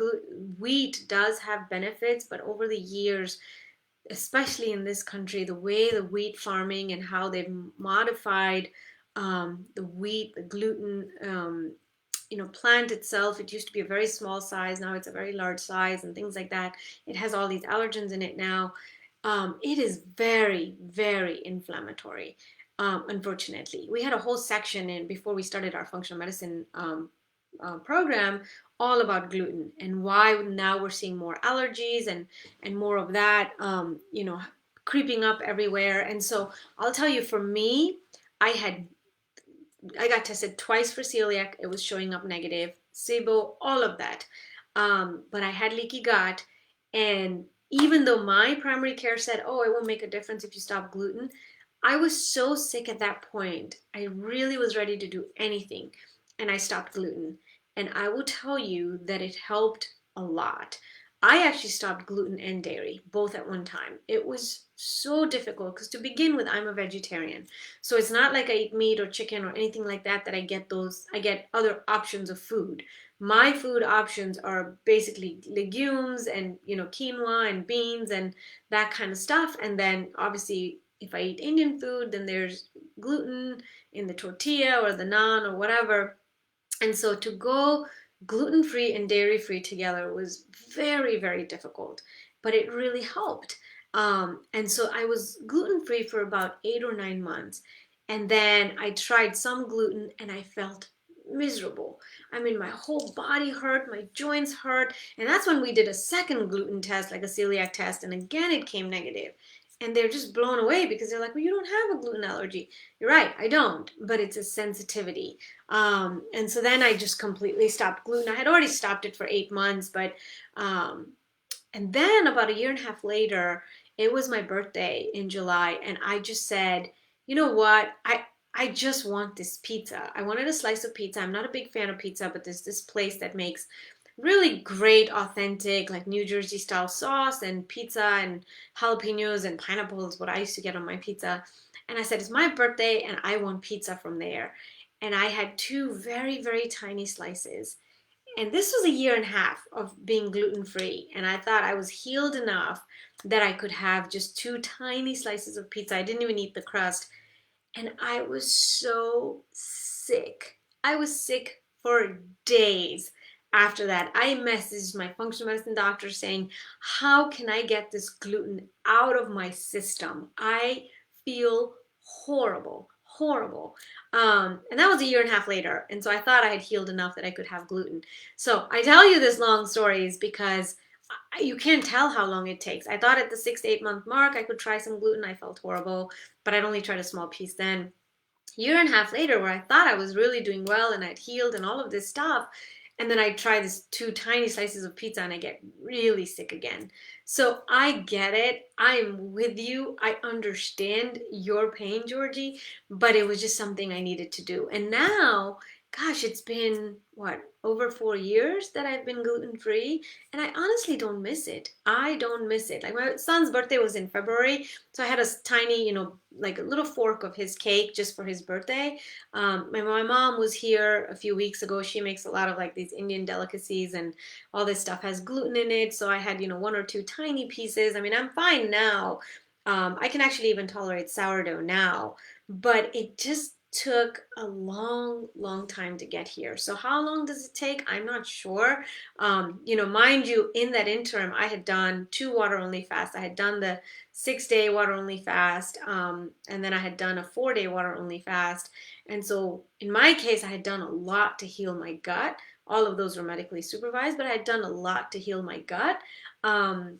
Speaker 1: wheat does have benefits, but over the years, especially in this country, the way the wheat farming and how they've modified the wheat, the gluten, plant itself. It used to be a very small size. Now it's a very large size and things like that. It has all these allergens in it now. It is very, very inflammatory. Unfortunately, we had a whole section in before we started our functional medicine program all about gluten and why now we're seeing more allergies and more of that creeping up everywhere. And so I'll tell you, for me, I got tested twice for celiac. It was showing up negative. SIBO, all of that. But I had leaky gut. And even though my primary care said, oh, it won't make a difference if you stop gluten, I was so sick at that point. I really was ready to do anything. And I stopped gluten. And I will tell you that it helped a lot. I actually stopped gluten and dairy both at one time. It was so difficult because to begin with, I'm a vegetarian. So it's not like I eat meat or chicken or anything like that I get other options of food. My food options are basically legumes and, quinoa and beans and that kind of stuff. And then obviously if I eat Indian food, then there's gluten in the tortilla or the naan or whatever. And so to go gluten-free and dairy-free together was very, very difficult, but it really helped. And so I was gluten-free for about 8 or 9 months. And then I tried some gluten and I felt miserable. I mean, my whole body hurt, my joints hurt. And that's when we did a second gluten test, like a celiac test. And again, it came negative. And they're just blown away because they're like, well, you don't have a gluten allergy. You're right, I don't, but it's a sensitivity. And so then I just completely stopped gluten. I had already stopped it for 8 months, and then about a year and a half later, it was my birthday in July, and I just said, you know what? I just want this pizza. I wanted a slice of pizza. I'm not a big fan of pizza, but there's this place that makes really great, authentic, like New Jersey style sauce and pizza and jalapenos and pineapples, what I used to get on my pizza. And I said, it's my birthday and I want pizza from there. And I had two very, very tiny slices. And this was a year and a half of being gluten free. And I thought I was healed enough that I could have just two tiny slices of pizza. I didn't even eat the crust. And I was so sick. I was sick for days after that. I messaged my functional medicine doctor saying, how can I get this gluten out of my system? I feel horrible, horrible. And that was a year and a half later. And so I thought I had healed enough that I could have gluten. So I tell you this long story is because you can't tell how long it takes. I thought at the 6 to 8 month mark I could try some gluten. I felt horrible, but I'd only tried a small piece then. Year and a half later, where I thought I was really doing well and I'd healed and all of this stuff, and then I try this two tiny slices of pizza and I get really sick again. So I get it. I'm with you. I understand your pain, Georgie, but it was just something I needed to do. And now, gosh, it's been what, over 4 years that I've been gluten free, and I honestly don't miss it. I don't miss it. Like my son's birthday was in February, so I had a tiny, like a little fork of his cake just for his birthday. My mom was here a few weeks ago. She makes a lot of like these Indian delicacies, and all this stuff has gluten in it. So I had, one or two tiny pieces. I mean, I'm fine now. I can actually even tolerate sourdough now, but it just took a long, long time to get here. So how long does it take? I'm not sure. Mind you, in that interim, I had done 2 water only fasts. I had done the 6-day water only fast, and then I had done a 4-day water only fast. And so in my case, I had done a lot to heal my gut. All of those were medically supervised, but I had done a lot to heal my gut. And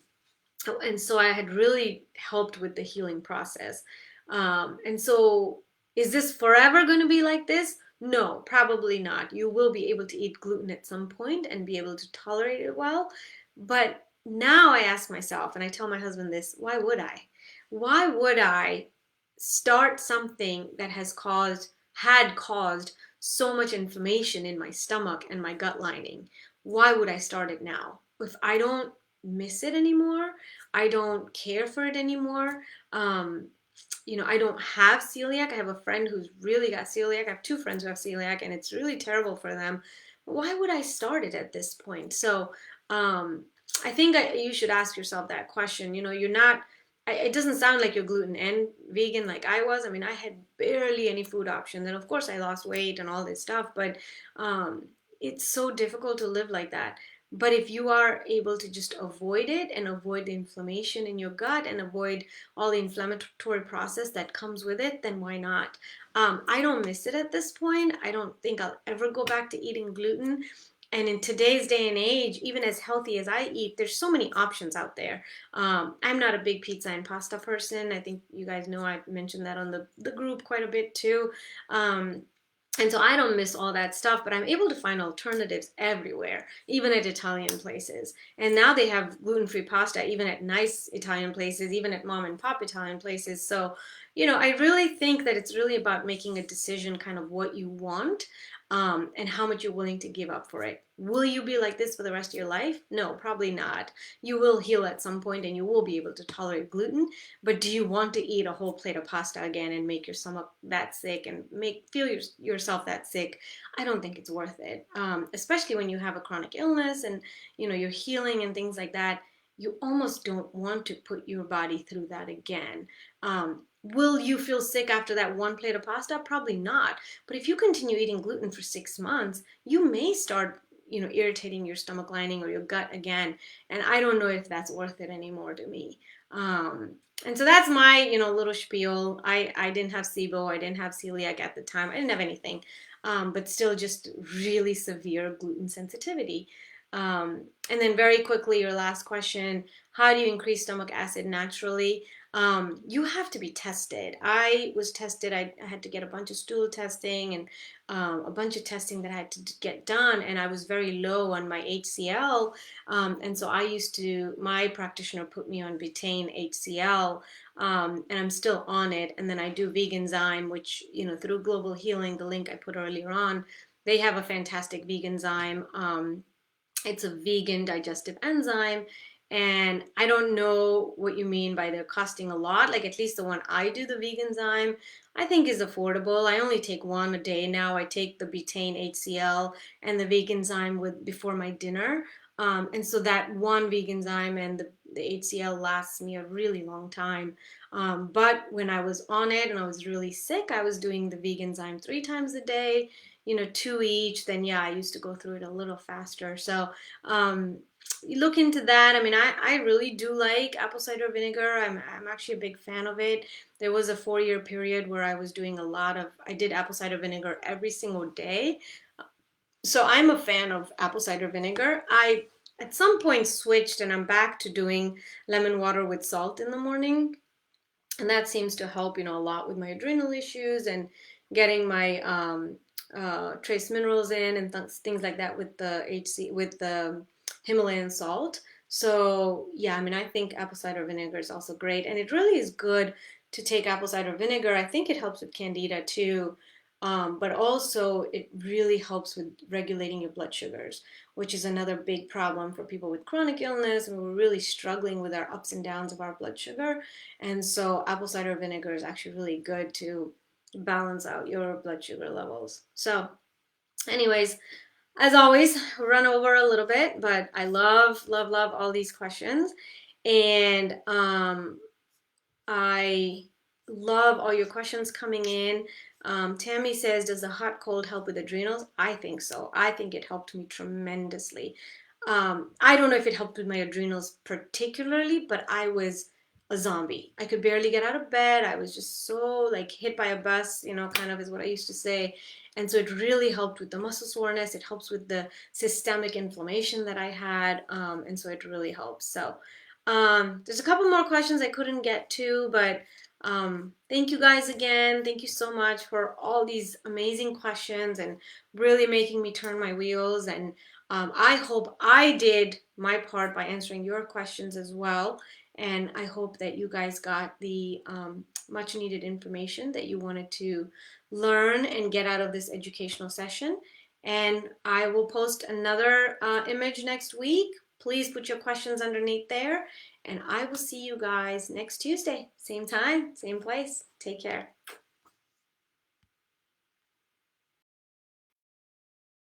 Speaker 1: so I had really helped with the healing process. And so is this forever going to be like this? No, probably not. You will be able to eat gluten at some point and be able to tolerate it well. But now I ask myself, and I tell my husband this, why would I? Why would I start something that had caused so much inflammation in my stomach and my gut lining? Why would I start it now? If I don't miss it anymore, I don't care for it anymore. Um, I don't have celiac. I have a friend who's really got celiac. I have two friends who have celiac, and it's really terrible for them. Why would I start it at this point? So, um, I think you should ask yourself that question. You're not. It doesn't sound like you're gluten and vegan like I was. I mean, I had barely any food options, and of course, I lost weight and all this stuff. But um, it's so difficult to live like that. But if you are able to just avoid it and avoid the inflammation in your gut and avoid all the inflammatory process that comes with it, then why not? I don't miss it at this point. I don't think I'll ever go back to eating gluten. And in today's day and age, even as healthy as I eat, there's so many options out there. I'm not a big pizza and pasta person. I think you guys know I mentioned that on the group quite a bit too. Um, and so I don't miss all that stuff, but I'm able to find alternatives everywhere, even at Italian places. And now they have gluten-free pasta, even at nice Italian places, even at mom and pop Italian places. So, I really think that it's really about making a decision, kind of what you want, and how much you're willing to give up for it. Will you be like this for the rest of your life? No, probably not. You will heal at some point and you will be able to tolerate gluten, but do you want to eat a whole plate of pasta again and make your stomach that sick and yourself that sick? I don't think it's worth it. Especially when you have a chronic illness and you're healing and things like that. You almost don't want to put your body through that again. Will you feel sick after that one plate of pasta? Probably not. But if you continue eating gluten for 6 months, you may start irritating your stomach lining or your gut again, and I don't know if that's worth it anymore to me. And so that's my little spiel. I didn't have SIBO, I didn't have celiac at the time, I didn't have anything, but still just really severe gluten sensitivity. And then very quickly, your last question: how do you increase stomach acid naturally? You have to be tested. I was tested. I had to get a bunch of stool testing and a bunch of testing that I had to get done, and I was very low on my HCl. And so my practitioner put me on betaine HCl, and I'm still on it. And then I do Veganzyme, which, through Global Healing, the link I put earlier on, they have a fantastic Veganzyme. It's a vegan digestive enzyme. And I don't know what you mean by they're costing a lot. Like, at least the one I do, the Veganzyme, I think is affordable. I only take one a day now. I take the betaine HCl and the Veganzyme before my dinner. And so that one Veganzyme and the HCl lasts me a really long time. But when I was on it and I was really sick, I was doing the Veganzyme 3 times a day, two each. Then, yeah, I used to go through it a little faster. So, you look into that. I mean, I really do like apple cider vinegar. I'm actually a big fan of it. There was a 4-year period where I did apple cider vinegar every single day. So I'm a fan of apple cider vinegar. I at some point switched and I'm back to doing lemon water with salt in the morning. And that seems to help, a lot with my adrenal issues and getting my trace minerals in and things like that with the Himalayan salt. So yeah, I mean, I think apple cider vinegar is also great, and it really is good to take apple cider vinegar. I think it helps with candida too, but also it really helps with regulating your blood sugars, which is another big problem for people with chronic illness, and we're really struggling with our ups and downs of our blood sugar. And so apple cider vinegar is actually really good to balance out your blood sugar levels. So anyways, as always, run over a little bit, but I love, love, love all these questions. And I love all your questions coming in. Tammy says, does the hot cold help with adrenals? I think so. I think it helped me tremendously. I don't know if it helped with my adrenals particularly, but I was a zombie. I could barely get out of bed. I was just so like hit by a bus, kind of is what I used to say. And so it really helped with the muscle soreness. It helps with the systemic inflammation that I had. And so it really helps. So there's a couple more questions I couldn't get to, but Thank you guys again. Thank you so much for all these amazing questions and really making me turn my wheels. And I hope I did my part by answering your questions as well. And I hope that you guys got the much needed information that you wanted to learn and get out of this educational session. And I will post another image next week. Please put your questions underneath there. And I will see you guys next Tuesday. Same time, same place. Take care.